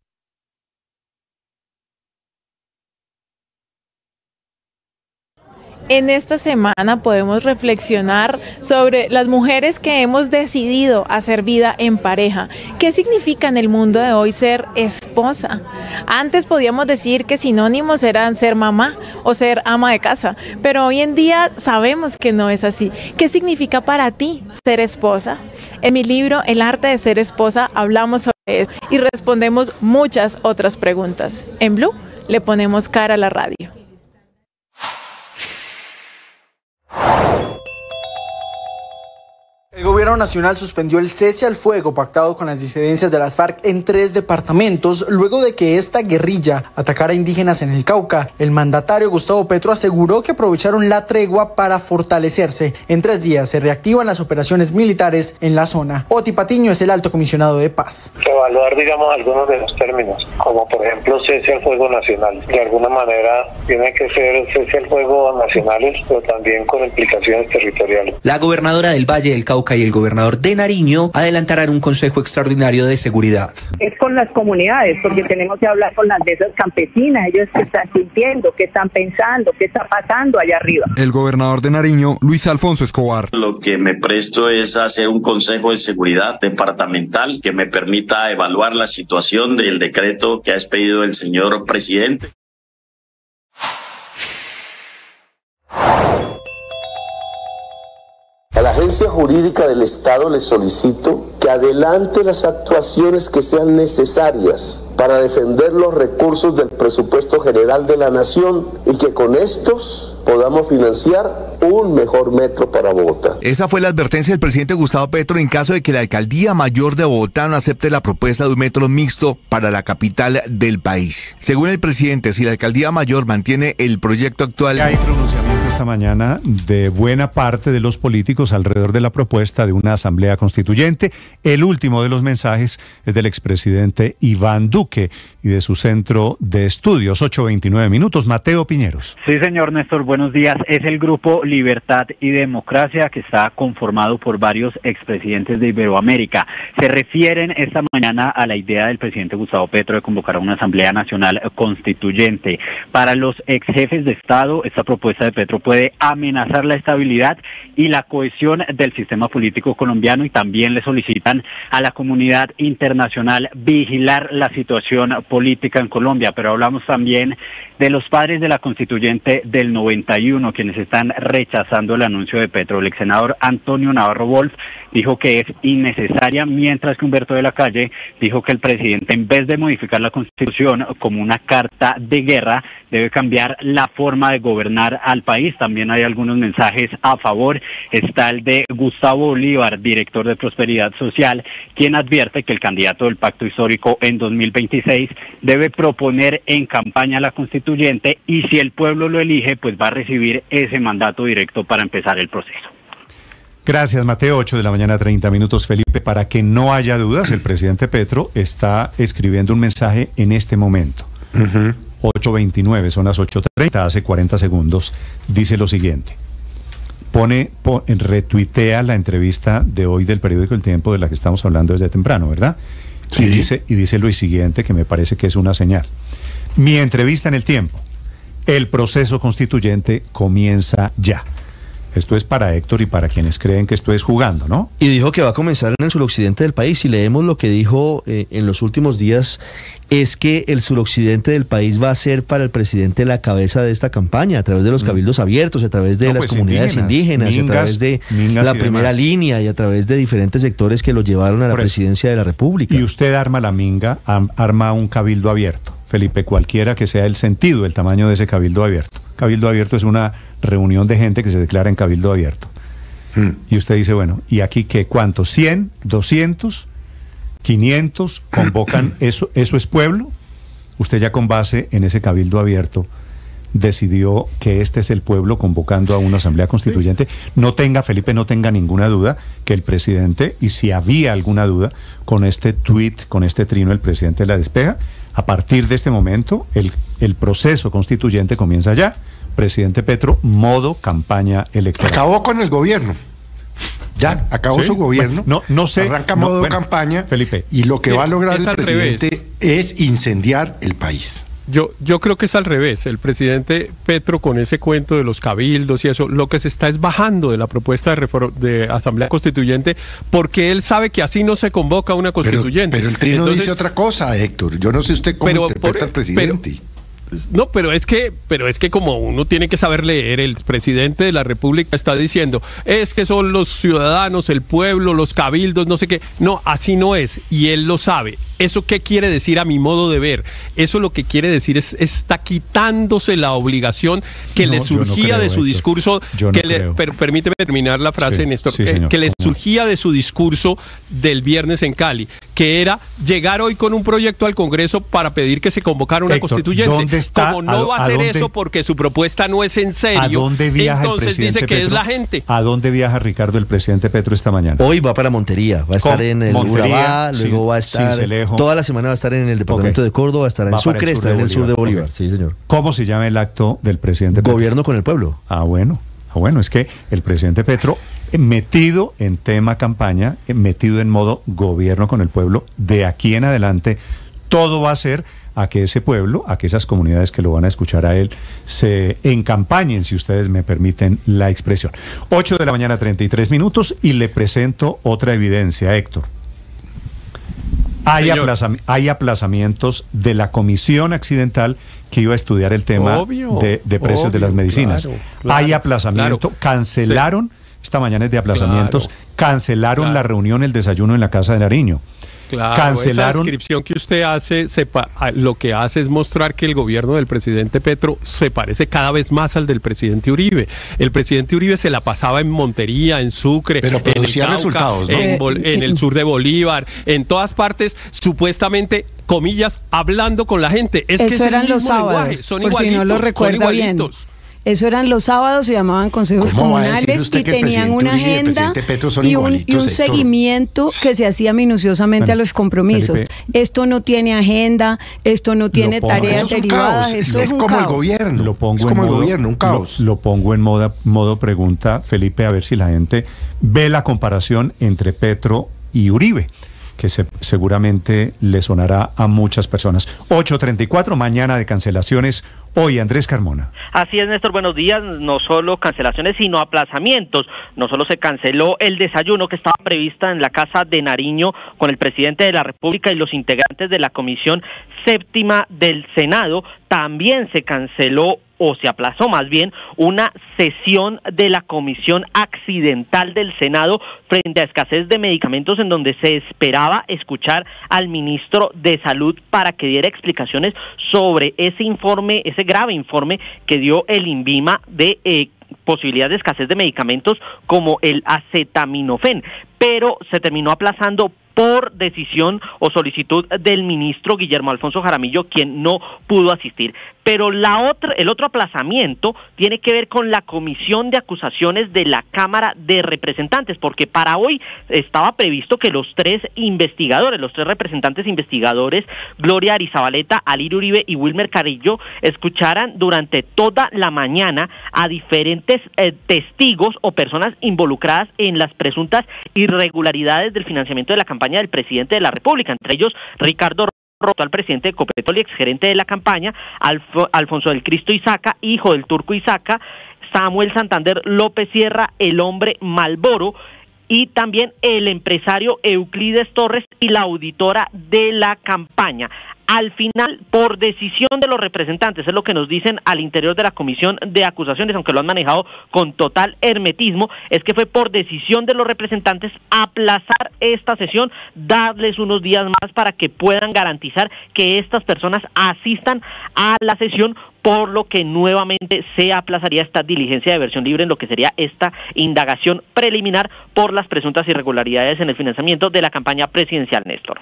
En esta semana podemos reflexionar sobre las mujeres que hemos decidido hacer vida en pareja. ¿Qué significa en el mundo de hoy ser esposa? Antes podíamos decir que sinónimos eran ser mamá o ser ama de casa, pero hoy en día sabemos que no es así. ¿Qué significa para ti ser esposa? En mi libro El arte de ser esposa hablamos sobre eso y respondemos muchas otras preguntas. En Blue le ponemos cara a la radio. El gobierno nacional suspendió el cese al fuego pactado con las disidencias de las FARC en 3 departamentos luego de que esta guerrilla atacara a indígenas en el Cauca. El mandatario Gustavo Petro aseguró que aprovecharon la tregua para fortalecerse. En 3 días se reactivan las operaciones militares en la zona. Oti Patiño es el alto comisionado de paz. Evaluar, algunos de los términos, como por ejemplo cese al fuego nacional. De alguna manera tiene que ser cese al fuego nacionales, pero también con implicaciones territoriales. La gobernadora del Valle del Cauca y el gobernador de Nariño adelantarán un consejo extraordinario de seguridad. Es con las comunidades, porque tenemos que hablar con las mesas campesinas, ellos que están sintiendo, qué están pensando, qué está pasando allá arriba. El gobernador de Nariño, Luis Alfonso Escobar. Lo que me presto es hacer un consejo de seguridad departamental que me permita evaluar la situación del decreto que ha expedido el señor presidente. A la Agencia Jurídica del Estado le solicito que adelante las actuaciones que sean necesarias para defender los recursos del presupuesto general de la Nación y que con estos podamos financiar un mejor metro para Bogotá. Esa fue la advertencia del presidente Gustavo Petro en caso de que la Alcaldía Mayor de Bogotá no acepte la propuesta de un metro mixto para la capital del país. Según el presidente, si la Alcaldía Mayor mantiene el proyecto actual... Hay pronunciamiento esta mañana de buena parte de los políticos alrededor de la propuesta de una asamblea constituyente. El último de los mensajes es del expresidente Iván Duque y de su centro de estudios. 8:29 minutos. Mateo Piñeros. Sí, señor Néstor, buenos días. Es el grupo Libertad y Democracia, que está conformado por varios expresidentes de Iberoamérica. Se refieren esta mañana a la idea del presidente Gustavo Petro de convocar a una asamblea nacional constituyente. Para los ex jefes de Estado, esta propuesta de Petro puede amenazar la estabilidad y la cohesión del sistema político colombiano, y también le solicitan a la comunidad internacional vigilar la situación política en Colombia. Pero hablamos también de los padres de la constituyente del 91, quienes están rechazando el anuncio de Petro. El ex senador Antonio Navarro Wolf dijo que es innecesaria, mientras que Humberto de la Calle dijo que el presidente, en vez de modificar la Constitución como una carta de guerra, debe cambiar la forma de gobernar al país. También hay algunos mensajes a favor. Está el de Gustavo Bolívar, director de Prosperidad Social, quien advierte que el candidato del Pacto Histórico en 2026 debe proponer en campaña la constituyente, y si el pueblo lo elige, pues va a recibir ese mandato directo para empezar el proceso. Gracias, Mateo. 8 de la mañana, 30 minutos, Felipe. Para que no haya dudas, el presidente Petro está escribiendo un mensaje en este momento. 8:29, son las 8:30, hace 40 segundos. Dice lo siguiente. Retuitea la entrevista de hoy del periódico El Tiempo, de la que estamos hablando desde temprano, ¿verdad? Sí. Y dice lo siguiente, que me parece que es una señal. Mi entrevista en El Tiempo. El proceso constituyente comienza ya. Esto es para Héctor y para quienes creen que esto es jugando, ¿no? Y dijo que va a comenzar en el suroccidente del país. Si leemos lo que dijo en los últimos días, es que el suroccidente del país va a ser para el presidente la cabeza de esta campaña, a través de los cabildos abiertos, a través de las comunidades indígenas, a través de la primera línea y a través de diferentes sectores que lo llevaron a la presidencia de la República. Y usted arma la minga, arma un cabildo abierto. Felipe, cualquiera que sea el sentido, el tamaño de ese cabildo abierto. Cabildo abierto es una reunión de gente que se declara en cabildo abierto. Y usted dice, bueno, ¿y aquí qué? ¿Cuántos? ¿100? ¿200? ¿500? ¿Convocan? ¿Eso es pueblo? Usted ya con base en ese cabildo abierto decidió que este es el pueblo convocando a una asamblea constituyente. No tenga, Felipe, no tenga ninguna duda que el presidente, y si había alguna duda, con este tuit, con este trino, el presidente la despeja. A partir de este momento, el proceso constituyente comienza ya. Presidente Petro, modo campaña electoral. Acabó con el gobierno. Ya, acabó su gobierno. Bueno, no sé. Arranca modo campaña. Felipe. Y lo que va a lograr el presidente es incendiar el país. Yo creo que es al revés. El presidente Petro, con ese cuento de los cabildos y eso, lo que se está es bajando de la propuesta de asamblea constituyente, porque él sabe que así no se convoca una constituyente. Pero el trino dice otra cosa, Héctor. Yo no sé usted cómo interpreta al presidente. No, pero es que como uno tiene que saber leer, el presidente de la República está diciendo, es que son los ciudadanos, el pueblo, los cabildos, no sé qué. No, así no es, y él lo sabe. ¿Eso qué quiere decir a mi modo de ver? Eso lo que quiere decir es está quitándose la obligación que le surgía de su discurso, permíteme terminar la frase, Néstor, que le surgía de su discurso del viernes en Cali, que era llegar hoy con un proyecto al Congreso para pedir que se convocara una constituyente. ¿Dónde está? Como no va a hacer eso porque su propuesta no es en serio, ¿a dónde viaja entonces dice que Petro? Es la gente. ¿A dónde viaja, Ricardo, el presidente Petro esta mañana? Hoy va para Montería, va a estar en el Urabá, luego va a estar toda la semana va a estar en el departamento de Córdoba, va a estar en Sucre, está en el sur de Bolívar. Sí, señor. ¿Cómo se llama el acto del presidente Petro? Gobierno con el pueblo. Bueno, es que el presidente Petro, metido en tema campaña, metido en modo gobierno con el pueblo, de aquí en adelante, todo va a ser a que ese pueblo, a que esas comunidades que lo van a escuchar a él, se encampañen, si ustedes me permiten la expresión. 8 de la mañana, 33 minutos, y le presento otra evidencia, Héctor. Hay aplazamientos de la comisión accidental que iba a estudiar el tema de precios de las medicinas. Hay aplazamiento, cancelaron, esta mañana es de aplazamientos, cancelaron la reunión, el desayuno en la Casa de Nariño. Claro, cancelaron. Esa descripción que usted hace, lo que hace es mostrar que el gobierno del presidente Petro se parece cada vez más al del presidente Uribe. El presidente Uribe se la pasaba en Montería, en Sucre, pero producía en el Cauca, resultados, ¿no? en el sur de Bolívar, en todas partes, supuestamente, comillas, hablando con la gente. Es eso que es eran los sábados, son por si no lo recuerda bien. Eso eran los sábados, se llamaban consejos comunales y tenían una agenda y un seguimiento que se hacía minuciosamente a los compromisos. Felipe, esto no tiene agenda, esto no tiene tareas derivadas, esto es un como caos. El gobierno. Lo pongo en modo, un caos. Lo pongo en modo pregunta, Felipe, a ver si la gente ve la comparación entre Petro y Uribe. que seguramente le sonará a muchas personas. 8:34, mañana de cancelaciones. Hoy, Andrés Carmona. Así es, Néstor, buenos días. No solo cancelaciones, sino aplazamientos. No solo se canceló el desayuno que estaba prevista en la Casa de Nariño con el presidente de la República y los integrantes de la Comisión Séptima del Senado, también se canceló o se aplazó más bien una sesión de la Comisión Accidental del Senado frente a escasez de medicamentos, en donde se esperaba escuchar al ministro de Salud para que diera explicaciones sobre ese informe, ese grave informe que dio el INVIMA de posibilidad de escasez de medicamentos como el acetaminofén, pero se terminó aplazando por decisión o solicitud del ministro Guillermo Alfonso Jaramillo, quien no pudo asistir. Pero el otro aplazamiento tiene que ver con la comisión de acusaciones de la Cámara de Representantes, porque para hoy estaba previsto que los tres representantes investigadores, Gloria Arizabaleta, Alirio Uribe y Wilmer Carrillo, escucharan durante toda la mañana a diferentes testigos o personas involucradas en las presuntas irregularidades del financiamiento de la campaña del presidente de la República, entre ellos Ricardo al presidente de Ecopetrol y exgerente de la campaña, Alfonso del Cristo Isaca, hijo del Turco Isaca, Samuel Santander López Sierra, el hombre Malboro, y también el empresario Euclides Torres y la auditora de la campaña. Al final, por decisión de los representantes, es lo que nos dicen al interior de la comisión de acusaciones, aunque lo han manejado con total hermetismo, es que fue por decisión de los representantes aplazar esta sesión, darles unos días más para que puedan garantizar que estas personas asistan a la sesión, por lo que nuevamente se aplazaría esta diligencia de versión libre en lo que sería esta indagación preliminar por las presuntas irregularidades en el financiamiento de la campaña presidencial, Néstor.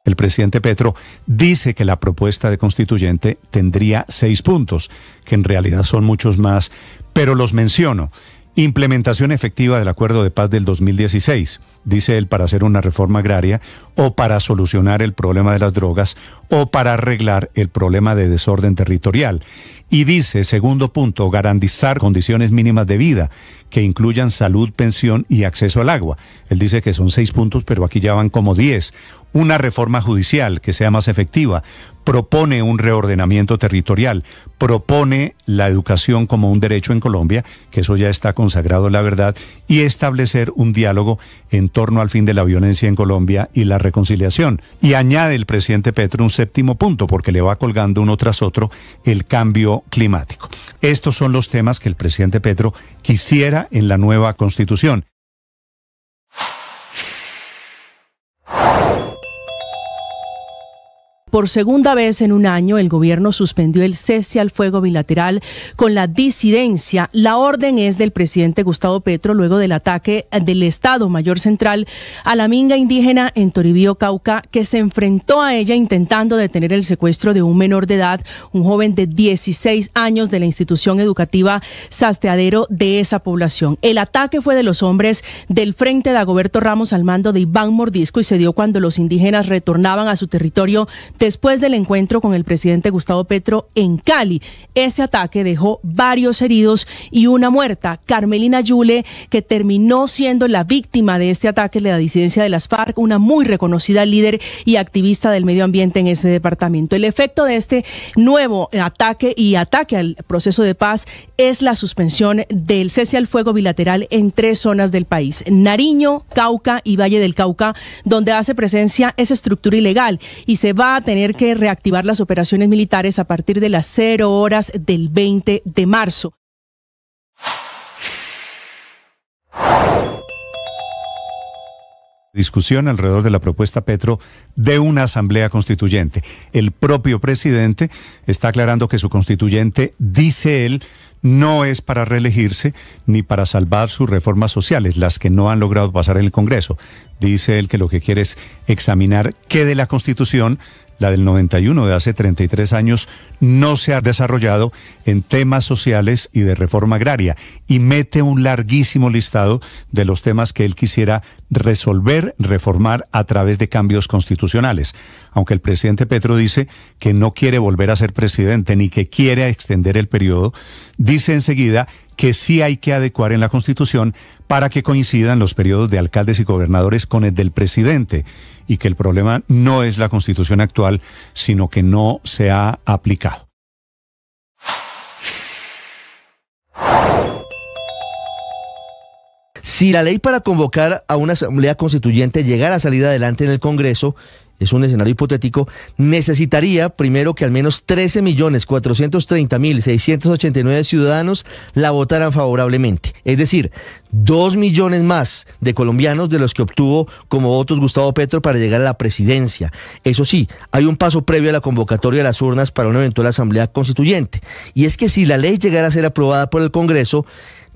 El presidente Petro dice que la propuesta de constituyente tendría 6 puntos, que en realidad son muchos más, pero los menciono. Implementación efectiva del Acuerdo de Paz del 2016, dice él, para hacer una reforma agraria o para solucionar el problema de las drogas o para arreglar el problema de desorden territorial. Y dice, segundo punto, garantizar condiciones mínimas de vida que incluyan salud, pensión y acceso al agua. Él dice que son 6 puntos, pero aquí ya van como 10. Una reforma judicial que sea más efectiva, propone un reordenamiento territorial, propone la educación como un derecho en Colombia, que eso ya está consagrado, la verdad, y establecer un diálogo en torno al fin de la violencia en Colombia y la reconciliación. Y añade el presidente Petro un 7º punto, porque le va colgando uno tras otro, el cambio climático. Estos son los temas que el presidente Petro quisiera en la nueva Constitución. Por segunda vez en un año, el gobierno suspendió el cese al fuego bilateral con la disidencia. La orden es del presidente Gustavo Petro luego del ataque del Estado Mayor Central a la minga indígena en Toribío, Cauca, que se enfrentó a ella intentando detener el secuestro de un menor de edad, un joven de 16 años de la institución educativa Sasteadero de esa población. El ataque fue de los hombres del Frente de Dagoberto Ramos al mando de Iván Mordisco y se dio cuando los indígenas retornaban a su territorio después del encuentro con el presidente Gustavo Petro en Cali. Ese ataque dejó varios heridos y una muerta. Carmelina Yule, que terminó siendo la víctima de este ataque de la disidencia de las FARC, una muy reconocida líder y activista del medio ambiente en ese departamento. El efecto de este nuevo ataque al proceso de paz es la suspensión del cese al fuego bilateral en 3 zonas del país: Nariño, Cauca y Valle del Cauca, donde hace presencia esa estructura ilegal, y se va a tener que reactivar las operaciones militares a partir de las 0 horas del 20 de marzo. Discusión alrededor de la propuesta Petro de una asamblea constituyente. El propio presidente está aclarando que su constituyente, dice él, no es para reelegirse ni para salvar sus reformas sociales, las que no han logrado pasar en el Congreso. Dice él que lo que quiere es examinar qué de la Constitución la del 91, de hace 33 años, no se ha desarrollado en temas sociales y de reforma agraria, y mete un larguísimo listado de los temas que él quisiera resolver, reformar a través de cambios constitucionales. Aunque el presidente Petro dice que no quiere volver a ser presidente ni que quiere extender el periodo, dice enseguida que sí hay que adecuar en la Constitución para que coincidan los periodos de alcaldes y gobernadores con el del presidente, y que el problema no es la Constitución actual, sino que no se ha aplicado. Si la ley para convocar a una asamblea constituyente llegara a salir adelante en el Congreso, es un escenario hipotético, necesitaría primero que al menos 13.430.689 ciudadanos la votaran favorablemente. Es decir, 2 millones más de colombianos de los que obtuvo como votos Gustavo Petro para llegar a la presidencia. Eso sí, hay un paso previo a la convocatoria de las urnas para una eventual asamblea constituyente. Y es que si la ley llegara a ser aprobada por el Congreso,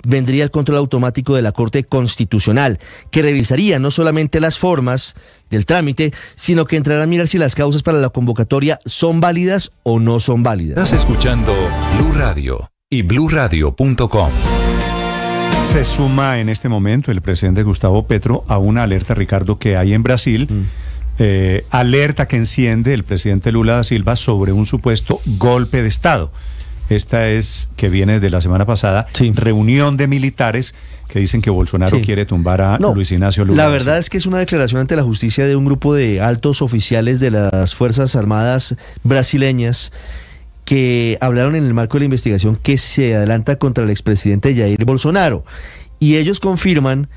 vendría el control automático de la Corte Constitucional, que revisaría no solamente las formas del trámite, sino que entrará a mirar si las causas para la convocatoria son válidas o no son válidas. Estás escuchando Blue Radio y bluradio.com. Se suma en este momento el presidente Gustavo Petro a una alerta, Ricardo, que hay en Brasil. Alerta que enciende el presidente Lula da Silva sobre un supuesto golpe de Estado. Esta es que viene de la semana pasada, reunión de militares que dicen que Bolsonaro quiere tumbar a Luis Ignacio Lula. La verdad es que es una declaración ante la justicia de un grupo de altos oficiales de las Fuerzas Armadas brasileñas que hablaron en el marco de la investigación que se adelanta contra el expresidente Jair Bolsonaro. Y ellos confirman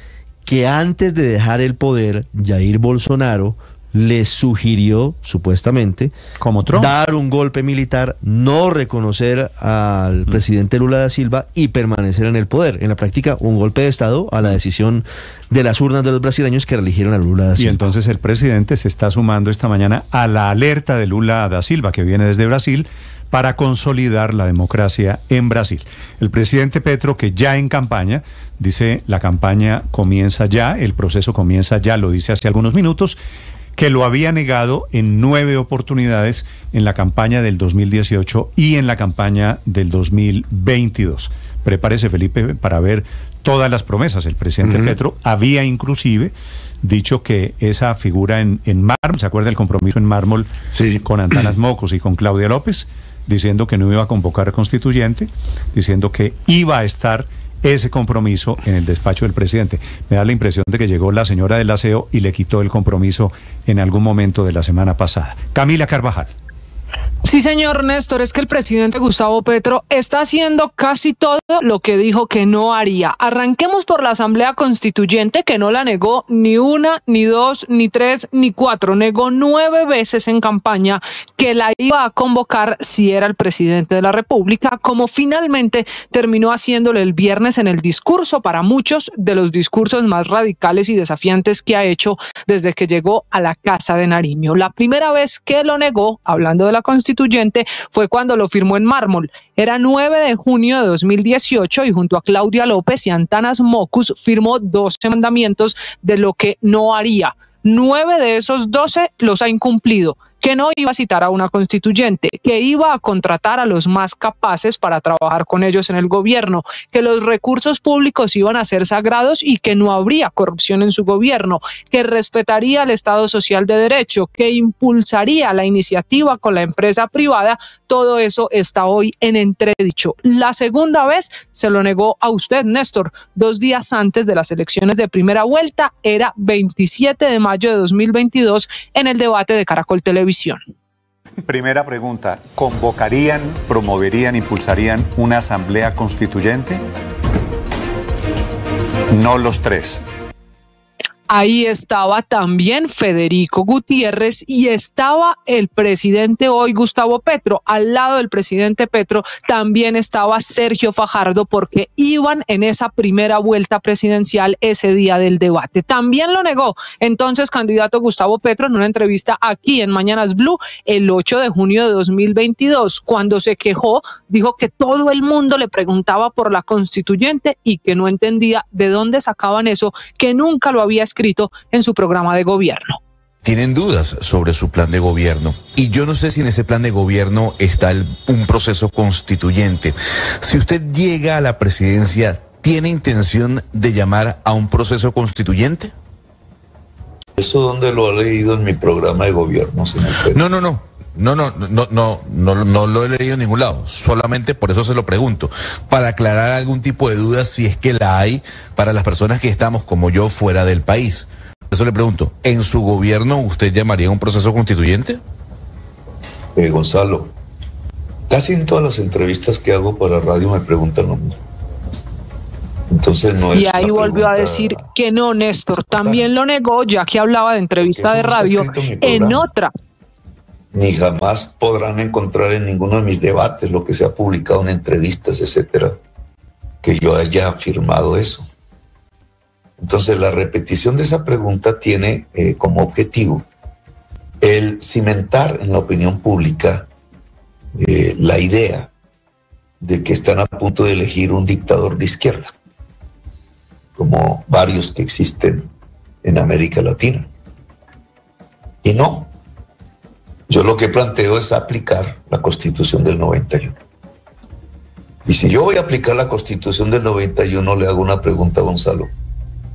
que antes de dejar el poder, Jair Bolsonaro les sugirió, supuestamente, como Trump, dar un golpe militar, no reconocer al presidente Lula da Silva y permanecer en el poder. En la práctica, un golpe de Estado a la decisión de las urnas de los brasileños que eligieron a Lula da Silva. Y entonces el presidente se está sumando esta mañana a la alerta de Lula da Silva, que viene desde Brasil, para consolidar la democracia en Brasil. El presidente Petro, que ya en campaña, dice la campaña comienza ya, el proceso comienza ya, lo dice hace algunos minutos, que lo había negado en 9 oportunidades en la campaña del 2018 y en la campaña del 2022. Prepárese, Felipe, para ver todas las promesas. El presidente Petro había inclusive dicho que esa figura en mármol, ¿se acuerda el compromiso en mármol con Antanas Mocos y con Claudia López? Diciendo que no iba a convocar constituyente, diciendo que iba a estar ese compromiso en el despacho del presidente. Me da la impresión de que llegó la señora del aseo y le quitó el compromiso en algún momento de la semana pasada. Camila Carvajal. Sí, señor Néstor, es que el presidente Gustavo Petro está haciendo casi todo lo que dijo que no haría. Arranquemos por la Asamblea Constituyente, que no la negó ni una, ni dos, ni tres, ni cuatro. Negó 9 veces en campaña que la iba a convocar si era el presidente de la República, como finalmente terminó haciéndole el viernes en el discurso, para muchos de los discursos más radicales y desafiantes que ha hecho desde que llegó a la Casa de Nariño. La primera vez que lo negó, hablando de la Constituyente, fue cuando lo firmó en mármol. Era 9 de junio de 2018 y junto a Claudia López y Antanas Mocus firmó 12 mandamientos de lo que no haría. 9 de esos 12 los ha incumplido. Que no iba a citar a una constituyente, que iba a contratar a los más capaces para trabajar con ellos en el gobierno, que los recursos públicos iban a ser sagrados y que no habría corrupción en su gobierno, que respetaría el Estado Social de Derecho, que impulsaría la iniciativa con la empresa privada. Todo eso está hoy en entredicho. La segunda vez se lo negó a usted, Néstor, 2 días antes de las elecciones de primera vuelta, era 27 de mayo de 2022, en el debate de Caracol Televisión. Primera pregunta, ¿convocarían, promoverían, impulsarían una asamblea constituyente? No los 3. Ahí estaba también Federico Gutiérrez y estaba el presidente hoy, Gustavo Petro. Al lado del presidente Petro también estaba Sergio Fajardo, porque iban en esa primera vuelta presidencial ese día del debate. También lo negó entonces candidato Gustavo Petro en una entrevista aquí en Mañanas Blue el 8 de junio de 2022. Cuando se quejó, dijo que todo el mundo le preguntaba por la constituyente y que no entendía de dónde sacaban eso, que nunca lo había escrito en su programa de gobierno. tienen dudas sobre su plan de gobierno. Y yo no sé si en ese plan de gobierno está un proceso constituyente. Si usted llega a la presidencia, ¿tiene intención de llamar a un proceso constituyente? ¿Eso dónde lo ha leído en mi programa de gobierno, señor Petro? No lo he leído en ningún lado. Solamente por eso se lo pregunto, para aclarar algún tipo de dudas si es que la hay para las personas que estamos como yo fuera del país. Por eso le pregunto, ¿en su gobierno usted llamaría a un proceso constituyente? Gonzalo, casi en todas las entrevistas que hago para radio me preguntan lo mismo. Entonces no es. Y ahí volvió a decir que no, Néstor. También lo negó, ya que hablaba de entrevista de radio en otra. Ni jamás podrán encontrar en ninguno de mis debates lo que se ha publicado en entrevistas, etcétera, que yo haya afirmado eso. Entonces la repetición de esa pregunta tiene como objetivo el cimentar en la opinión pública la idea de que están a punto de elegir un dictador de izquierda, como varios que existen en América Latina. Y no, yo lo que planteo es aplicar la Constitución del 91. Y si yo voy a aplicar la Constitución del 91, le hago una pregunta a Gonzalo.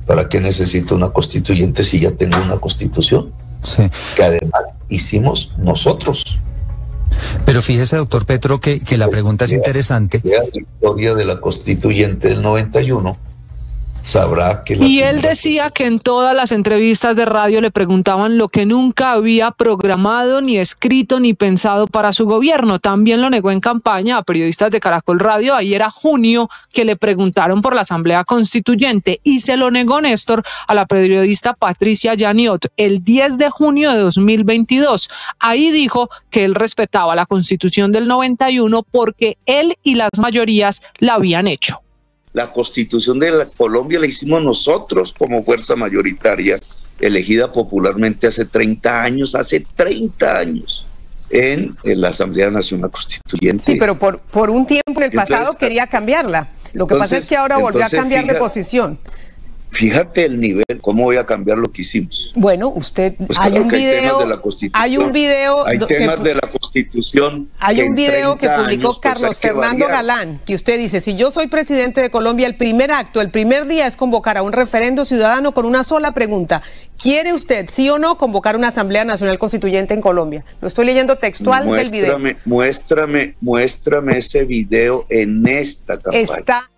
¿Para qué necesito una constituyente si ya tengo una Constitución? Sí. Que además hicimos nosotros. Pero fíjese, doctor Petro, que la pregunta es interesante. La historia de la constituyente del 91 sabrá que... Y él decía que en todas las entrevistas de radio le preguntaban lo que nunca había programado, ni escrito, ni pensado para su gobierno. También lo negó en campaña a periodistas de Caracol Radio. Ahí era junio que le preguntaron por la Asamblea Constituyente y se lo negó Néstor a la periodista Patricia Yaniot el 10 de junio de 2022. Ahí dijo que él respetaba la Constitución del 91 porque él y las mayorías la habían hecho. La Constitución de Colombia la hicimos nosotros como fuerza mayoritaria, elegida popularmente hace 30 años, en la Asamblea Nacional Constituyente. Sí, pero por un tiempo en el pasado quería cambiarla. Lo que pasa es que ahora volvió a cambiar de posición. Fíjate el nivel, ¿cómo voy a cambiar lo que hicimos? Bueno, usted, pues hay un video, hay temas de la Constitución. Hay un video que publicó Carlos Fernando Galán, que usted dice, si yo soy presidente de Colombia, el primer acto, el primer día es convocar a un referendo ciudadano con una sola pregunta. ¿Quiere usted, sí o no, convocar una Asamblea Nacional Constituyente en Colombia? Lo estoy leyendo textual del video. Muéstrame ese video en esta campaña.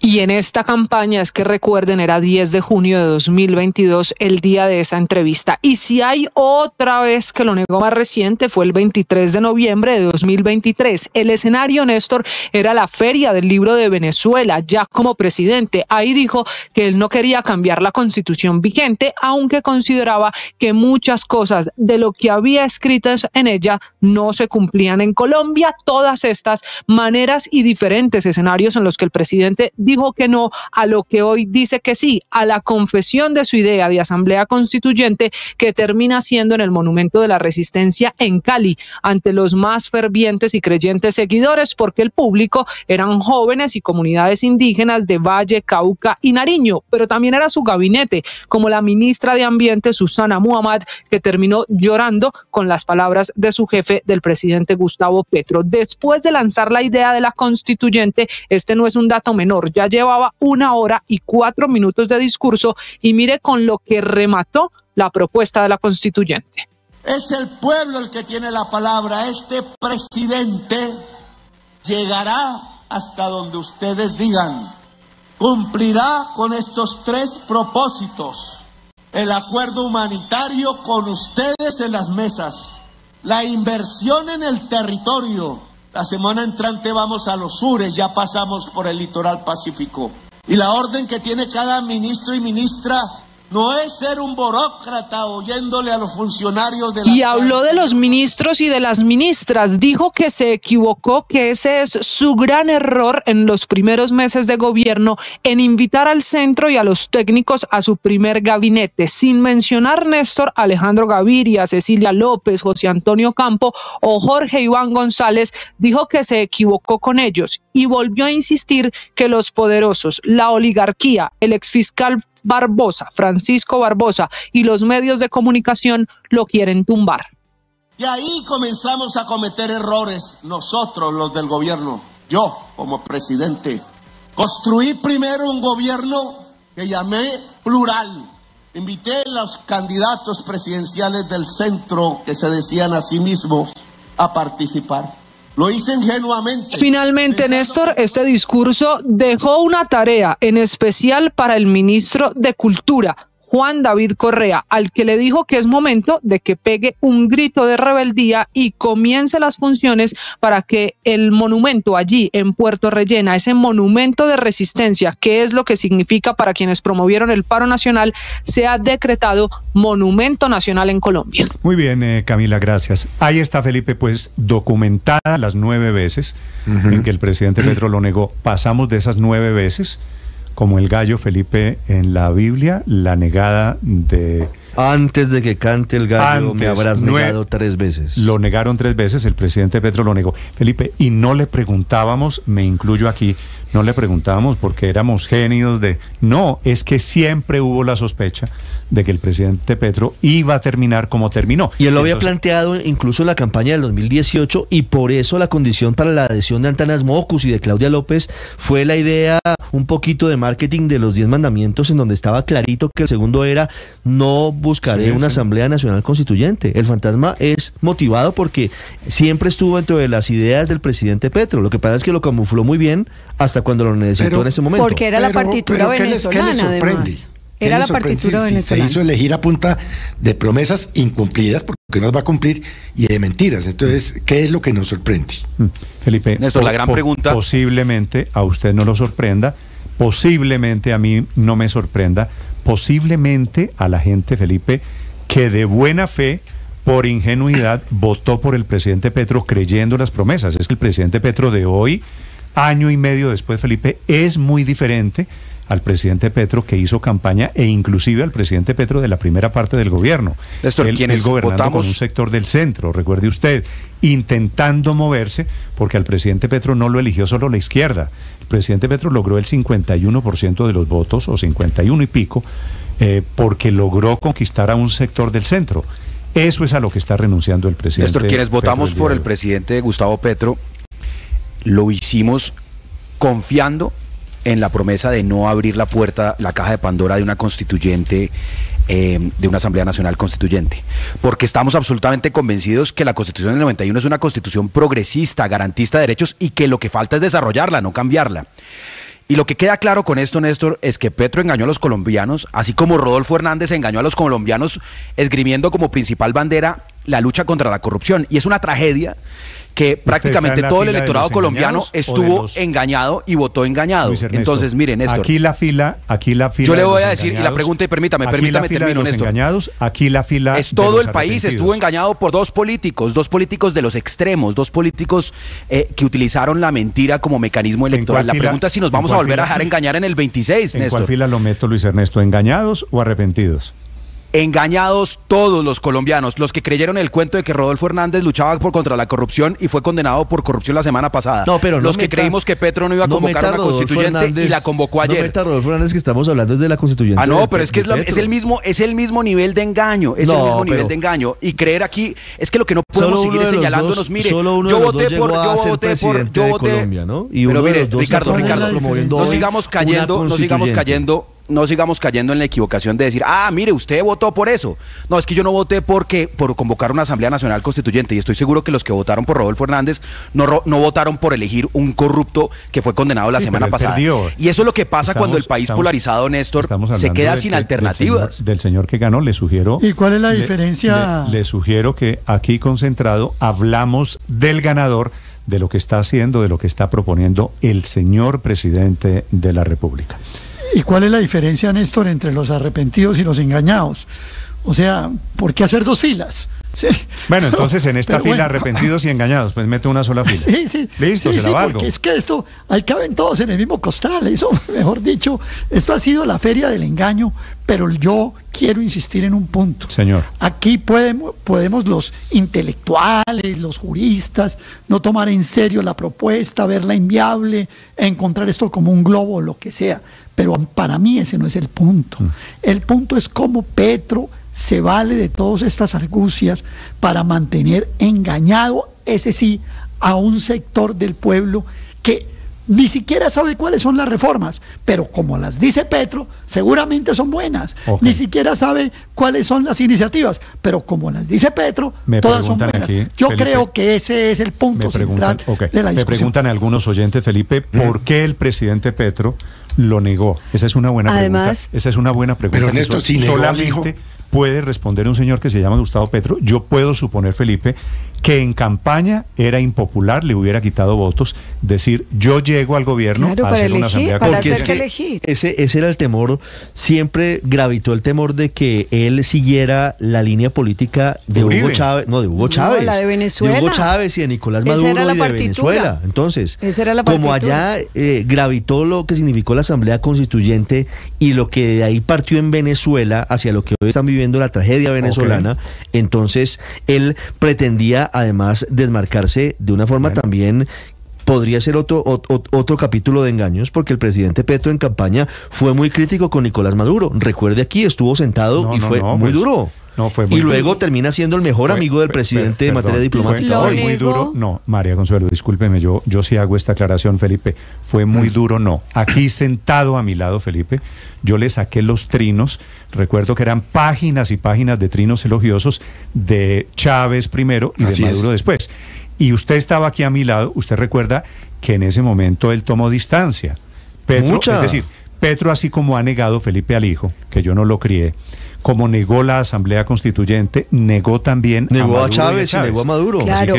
Y en esta campaña, es que recuerden, era 10 de junio de 2022, el día de esa entrevista. Y si hay otra vez que lo negó más reciente, fue el 23 de noviembre de 2023. El escenario, Néstor, era la Feria del Libro de Venezuela, ya como presidente. Ahí dijo que él no quería cambiar la Constitución vigente, aunque consideraba que muchas cosas de lo que había escritas en ella no se cumplían en Colombia. Todas estas maneras y diferentes escenarios en los que el presidente dijo que no a lo que hoy dice que sí, a la confesión de su idea de asamblea constituyente que termina siendo en el Monumento de la Resistencia en Cali, ante los más fervientes y creyentes seguidores, porque el público eran jóvenes y comunidades indígenas de Valle, Cauca y Nariño, pero también era su gabinete, como la ministra de Ambiente Susana Muhammad, que terminó llorando con las palabras de su jefe, del presidente Gustavo Petro. Después de lanzar la idea de la constituyente, este no es un dato menor, ya llevaba 1 hora y 4 minutos de discurso y mire con lo que remató la propuesta de la constituyente. Es el pueblo el que tiene la palabra. Este presidente llegará hasta donde ustedes digan. Cumplirá con estos 3 propósitos. El acuerdo humanitario con ustedes en las mesas. La inversión en el territorio. La semana entrante vamos a los sures, ya pasamos por el litoral pacífico. Y la orden que tiene cada ministro y ministra no es ser un burócrata oyéndole a los funcionarios de la... Y habló de los ministros y de las ministras, dijo que se equivocó, que ese es su gran error en los primeros meses de gobierno, en invitar al centro y a los técnicos a su primer gabinete, sin mencionar, Néstor, a Alejandro Gaviria, Cecilia López, José Antonio Campo o Jorge Iván González. Dijo que se equivocó con ellos y volvió a insistir que los poderosos, la oligarquía, el exfiscal Barbosa, Francisco Francisco Barbosa y los medios de comunicación lo quieren tumbar. Y ahí comenzamos a cometer errores nosotros, los del gobierno. Yo, como presidente, construí primero un gobierno que llamé plural. Invité a los candidatos presidenciales del centro, que se decían a sí mismos, a participar. Lo hice ingenuamente. Finalmente, Néstor, este discurso dejó una tarea en especial para el ministro de Cultura, Juan David Correa, al que le dijo que es momento de que pegue un grito de rebeldía y comience las funciones para que el monumento allí en Puerto Rellena, ese monumento de resistencia, que es lo que significa para quienes promovieron el paro nacional, sea decretado monumento nacional en Colombia. Muy bien, Camila, gracias. Ahí está, Felipe, pues documentada las 9 veces en que el presidente Petro lo negó. Pasamos de esas 9 veces, como el gallo, Felipe, en la Biblia, la negada de... Antes de que cante el gallo, me habrás negado 3 veces. Lo negaron 3 veces, el presidente Petro lo negó. Felipe, y no le preguntábamos, me incluyo aquí, no le preguntábamos porque éramos genios de... No, es que siempre hubo la sospecha de que el presidente Petro iba a terminar como terminó. Y él lo había planteado incluso en la campaña del 2018, y por eso la condición para la adhesión de Antanas Mockus y de Claudia López fue la idea, un poquito de marketing de los 10 mandamientos, en donde estaba clarito que el segundo era: no buscaré una Asamblea Nacional Constituyente. El fantasma es motivado porque siempre estuvo dentro de las ideas del presidente Petro. Lo que pasa es que lo camufló muy bien hasta cuando lo necesitó en ese momento. Porque era la partitura venezolana, además. Era la partitura venezolana. Se hizo elegir a punta de promesas incumplidas, porque no las va a cumplir, y de mentiras. Entonces, ¿qué es lo que nos sorprende? Felipe, Néstor, la gran pregunta... Posiblemente a usted no lo sorprenda, posiblemente a mí no me sorprenda, posiblemente a la gente, Felipe, que de buena fe, por ingenuidad, votó por el presidente Petro creyendo las promesas. Es que el presidente Petro de hoy, año y medio después, Felipe, es muy diferente al presidente Petro que hizo campaña, e inclusive al presidente Petro de la primera parte del gobierno. Néstor, él gobernando con un sector del centro, recuerde usted, intentando moverse, porque al presidente Petro no lo eligió solo la izquierda. El presidente Petro logró el 51% de los votos, o 51 y pico, porque logró conquistar a un sector del centro. Eso es a lo que está renunciando el presidente. Néstor, quienes votamos por el presidente Gustavo Petro, lo hicimos confiando en la promesa de no abrir la puerta, la caja de Pandora de una constituyente, de una Asamblea Nacional Constituyente, porque estamos absolutamente convencidos que la Constitución del 91 es una constitución progresista, garantista de derechos, y que lo que falta es desarrollarla, no cambiarla. Y lo que queda claro con esto, Néstor, es que Petro engañó a los colombianos, así como Rodolfo Hernández engañó a los colombianos, esgrimiendo como principal bandera la lucha contra la corrupción. Y es una tragedia que prácticamente todo el electorado colombiano estuvo engañado y votó engañado. Entonces, mire, Néstor, aquí la fila yo le voy a decir, y la pregunta, y permítame termino, Néstor. Aquí la fila es todo el país estuvo engañado por dos políticos de los extremos, dos políticos que utilizaron la mentira como mecanismo electoral. La pregunta es si nos vamos a volver a dejar engañar en el 26, Néstor. ¿En cuál fila lo meto, Luis Ernesto? ¿Engañados o arrepentidos? Engañados todos los colombianos, los que creyeron el cuento de que Rodolfo Hernández luchaba contra la corrupción y fue condenado por corrupción la semana pasada. No, pero los que creímos que Petro no iba a convocar una constituyente y la convocó ayer. No meta a Rodolfo Hernández, que estamos hablando desde la constituyente. Ah, no, pero es que es el mismo nivel de engaño, nivel de engaño. Y creer aquí, es que lo que no podemos seguir es señalándonos, mire, yo voté por Colombia, ¿no? Y pero mire, de Ricardo, no sigamos cayendo en la equivocación de decir, mire, usted votó por eso. No, es que yo no voté por convocar una Asamblea Nacional Constituyente, y estoy seguro que los que votaron por Rodolfo Hernández no votaron por elegir un corrupto que fue condenado la semana pasada. Y eso es lo que pasa cuando el país polarizado, Néstor, se queda sin alternativas. Del señor que ganó, le sugiero... ¿Y cuál es la diferencia? Le sugiero que aquí concentrado hablamos del ganador, de lo que está haciendo, de lo que está proponiendo el señor presidente de la República. ¿Y cuál es la diferencia, Néstor, entre los arrepentidos y los engañados? O sea, ¿por qué hacer 2 filas? Sí. Bueno, entonces en esta fila, arrepentidos y engañados, pues mete una sola fila. Sí. Listo, se la valgo. Porque es que esto, ahí caben todos en el mismo costal. Eso, mejor dicho, esto ha sido la feria del engaño, pero yo quiero insistir en un punto. Señor. Aquí podemos los intelectuales, los juristas, no tomar en serio la propuesta, verla inviable, encontrar esto como un globo o lo que sea. Pero para mí ese no es el punto. El punto es cómo Petro se vale de todas estas argucias para mantener engañado, ese sí, a un sector del pueblo que ni siquiera sabe cuáles son las reformas, pero como las dice Petro, seguramente son buenas. Ni siquiera sabe cuáles son las iniciativas, pero como las dice Petro, todas son buenas. Aquí, yo Felipe, creo que ese es el punto central de la discusión. Me preguntan algunos oyentes, Felipe, ¿por qué el presidente Petro lo negó? Esa es una buena pregunta. Esa es una buena pregunta. Pero Néstor, si solamente puede responder un señor que se llama Gustavo Petro. Yo puedo suponer, Felipe, que en campaña era impopular, le hubiera quitado votos, decir yo llego al gobierno a hacer una asamblea constituyente. Ese era el temor, siempre gravitó el temor de que él siguiera la línea política de Hugo Chávez, la de Venezuela. De Hugo Chávez y de Nicolás Maduro y de Venezuela. Entonces, como allá gravitó lo que significó la asamblea constituyente y lo que de ahí partió en Venezuela hacia lo que hoy están viviendo la tragedia venezolana, entonces él pretendía además desmarcarse de una forma también. Podría ser otro capítulo de engaños, porque el presidente Petro en campaña fue muy crítico con Nicolás Maduro. Recuerde, aquí estuvo sentado y fue muy duro. Y luego termina siendo el mejor amigo del presidente en materia diplomática. Fue muy duro. No, María Consuelo, discúlpeme, yo sí hago esta aclaración, Felipe. Fue muy duro, no. Aquí sentado a mi lado, Felipe, yo le saqué los trinos. Recuerdo que eran páginas y páginas de trinos elogiosos de Chávez primero y de Maduro después. Y usted estaba aquí a mi lado, usted recuerda que en ese momento él tomó distancia. Petro, es decir, Petro, así como ha negado Felipe al hijo, que yo no lo crié, como negó la Asamblea Constituyente, negó también a Chávez y negó a Maduro. Claro,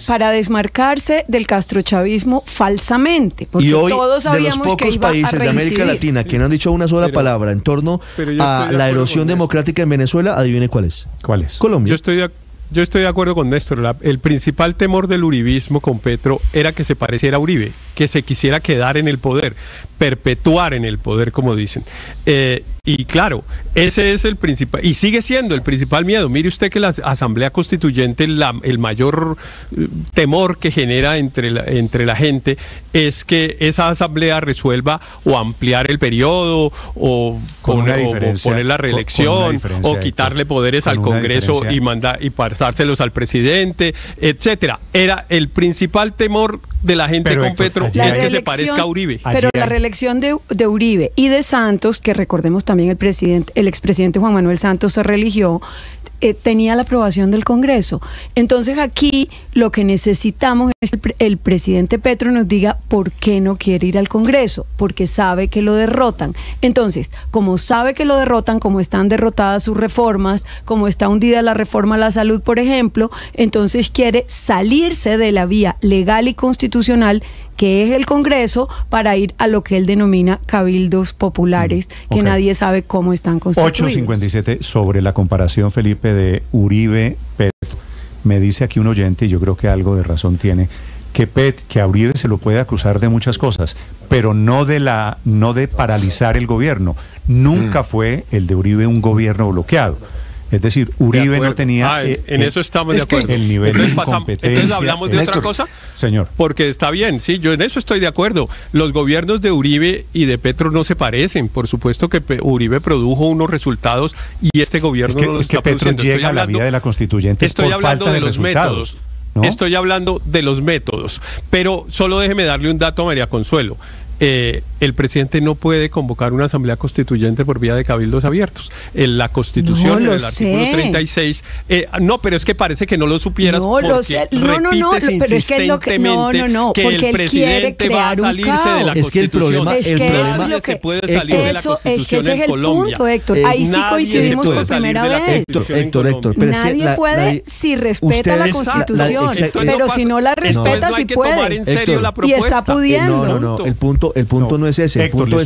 para desmarcarse del castrochavismo falsamente, porque y hoy, todos sabíamos de los pocos que iba países de América Latina que no han dicho una sola palabra en torno a la erosión democrática en Venezuela, adivine cuál es. ¿Cuál es? Colombia. Yo estoy de acuerdo con Néstor. El principal temor del uribismo con Petro era que se pareciera a Uribe, que se quisiera quedar en el poder, perpetuar en el poder, como dicen. Y claro, ese es el principal, y sigue siendo el principal miedo. Mire usted que la Asamblea Constituyente, el mayor temor que genera entre la gente es que esa Asamblea resuelva o ampliar el periodo o poner la reelección o quitarle poderes al Congreso y pasárselos al presidente, etcétera. Era el principal temor de la gente con Petro, es que se parezca a Uribe. Pero la reelección de Uribe y de Santos, que recordemos también el expresidente Juan Manuel Santos se religió, tenía la aprobación del Congreso. Entonces aquí lo que necesitamos es que el presidente Petro nos diga por qué no quiere ir al Congreso, porque sabe que lo derrotan. Entonces, como sabe que lo derrotan, como están derrotadas sus reformas, como está hundida la reforma a la salud, por ejemplo, entonces quiere salirse de la vía legal y constitucional que es el Congreso, para ir a lo que él denomina cabildos populares, que nadie sabe cómo están constituidos. 8:57 sobre la comparación, Felipe, de Uribe-Petro. Me dice aquí un oyente, y yo creo que algo de razón tiene, que a Uribe se lo puede acusar de muchas cosas, pero no de paralizar el gobierno. Nunca fue el de Uribe un gobierno bloqueado. Es decir, Uribe no tenía en eso estamos de acuerdo. El nivel de incompetencia. Entonces hablamos de otra cosa, señor. Porque está bien, sí, yo en eso estoy de acuerdo. Los gobiernos de Uribe y de Petro no se parecen. Por supuesto que Uribe produjo unos resultados y este gobierno no los está produciendo. Petro llega a la vía de la constituyente por falta de resultados. ¿No? Estoy hablando de los métodos, pero solo déjeme darle un dato a María Consuelo. El presidente no puede convocar una asamblea constituyente por vía de cabildos abiertos. La Constitución, en el artículo 36, no, pero es que parece que no lo supieras, porque repites insistentemente que el presidente va a salirse de la Constitución. Nadie se puede salir de la Constitución en Colombia. Punto, Héctor. Ahí sí coincidimos por primera vez. Héctor, nadie puede si respeta la Constitución, pero si no la respeta, sí puede. Y está pudiendo. No, el punto no es ese. Héctor, el punto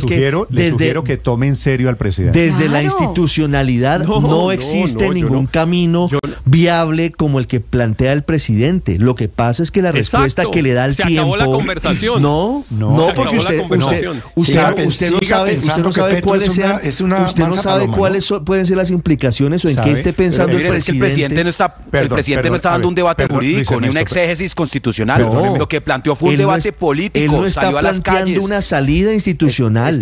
le sugiero que tome en serio al presidente. Desde la institucionalidad no existe ningún camino viable como el que plantea el presidente. Lo que pasa es que la respuesta que le da el tiempo. Se acabó la conversación. No, porque usted no sabe cuáles pueden ser las implicaciones o en qué esté pensando el presidente. Es que el presidente no está dando un debate jurídico ni una exégesis constitucional. Lo que planteó fue un debate político. Él no está salió a las calles. Una una salida institucional.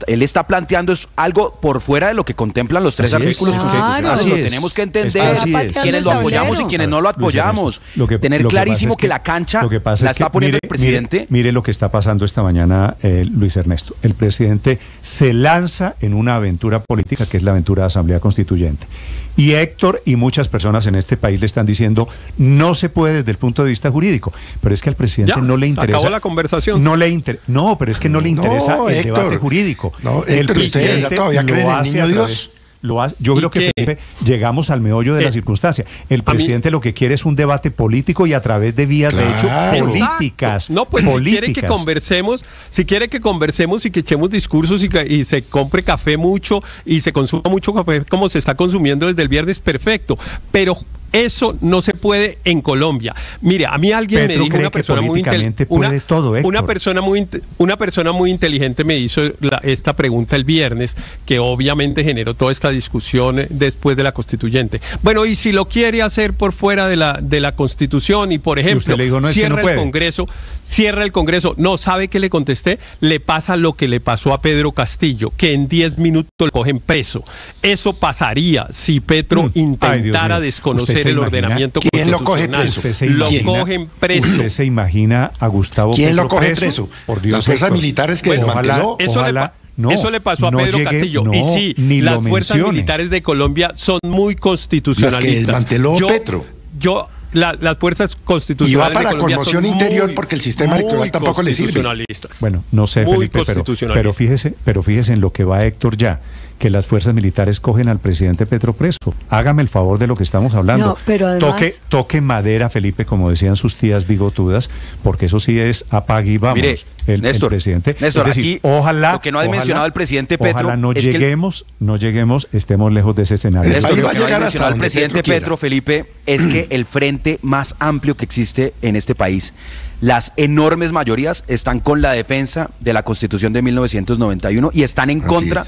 Él está planteando algo por fuera de lo que contemplan los 3 artículos constitucionales. Lo tenemos que entender, quienes lo apoyamos y quienes no lo apoyamos. Tener clarísimo que la cancha la está poniendo el presidente. Mire lo que está pasando esta mañana, Luis Ernesto. El presidente se lanza en una aventura política que es la aventura de Asamblea Constituyente. Y Héctor y muchas personas en este país le están diciendo no se puede desde el punto de vista jurídico, pero es que al presidente no le interesa. Acabó la conversación. No, pero es que no le interesa el debate jurídico. El presidente todavía cree en el niño Dios. Yo creo que, Felipe, llegamos al meollo de la circunstancia. El presidente lo que quiere es un debate político y a través de vías de hecho políticas. No, pues políticas. Si quiere que conversemos y que echemos discursos y se compre café mucho y se consuma mucho café como se está consumiendo desde el viernes, perfecto. Pero eso no se puede en Colombia. Mire, a mí alguien me dijo, una persona muy inteligente, una persona muy inteligente me hizo esta pregunta el viernes, que obviamente generó toda esta discusión después de la constituyente. Bueno, y si lo quiere hacer por fuera de la Constitución y, por ejemplo, cierra el Congreso. No, ¿sabe qué le contesté? Le pasa lo que le pasó a Pedro Castillo, que en 10 minutos lo cogen preso. Eso pasaría si Petro intentara desconocer el ordenamiento constitucional. ¿Quién lo coge preso? Lo cogen preso. ¿Usted se imagina a Gustavo ¿Quién Petro lo coge preso? Por Dios, las fuerzas militares que desmanteló. Eso le pasó a Pedro Castillo. Y sí, las fuerzas militares de Colombia son muy constitucionalistas. Las que desmanteló Petro. Las fuerzas constitucionales de Colombia conmoción son interior porque el sistema electoral tampoco le sirve. Bueno, no sé, Felipe, pero fíjese en lo que va Héctor ya, que las fuerzas militares cogen al presidente Petro preso. Hágame el favor de lo que estamos hablando. No, pero además, toque madera, Felipe, como decían sus tías bigotudas, porque eso sí es apague y vamos. Mire, el presidente. Néstor, es decir, aquí ojalá, lo que no ha mencionado el presidente Petro, ojalá no lleguemos, estemos lejos de ese escenario. Néstor, lo que no ha mencionado el presidente Petro, Felipe, es que el frente más amplio que existe en este país, las enormes mayorías están con la defensa de la Constitución de 1991 y están en contra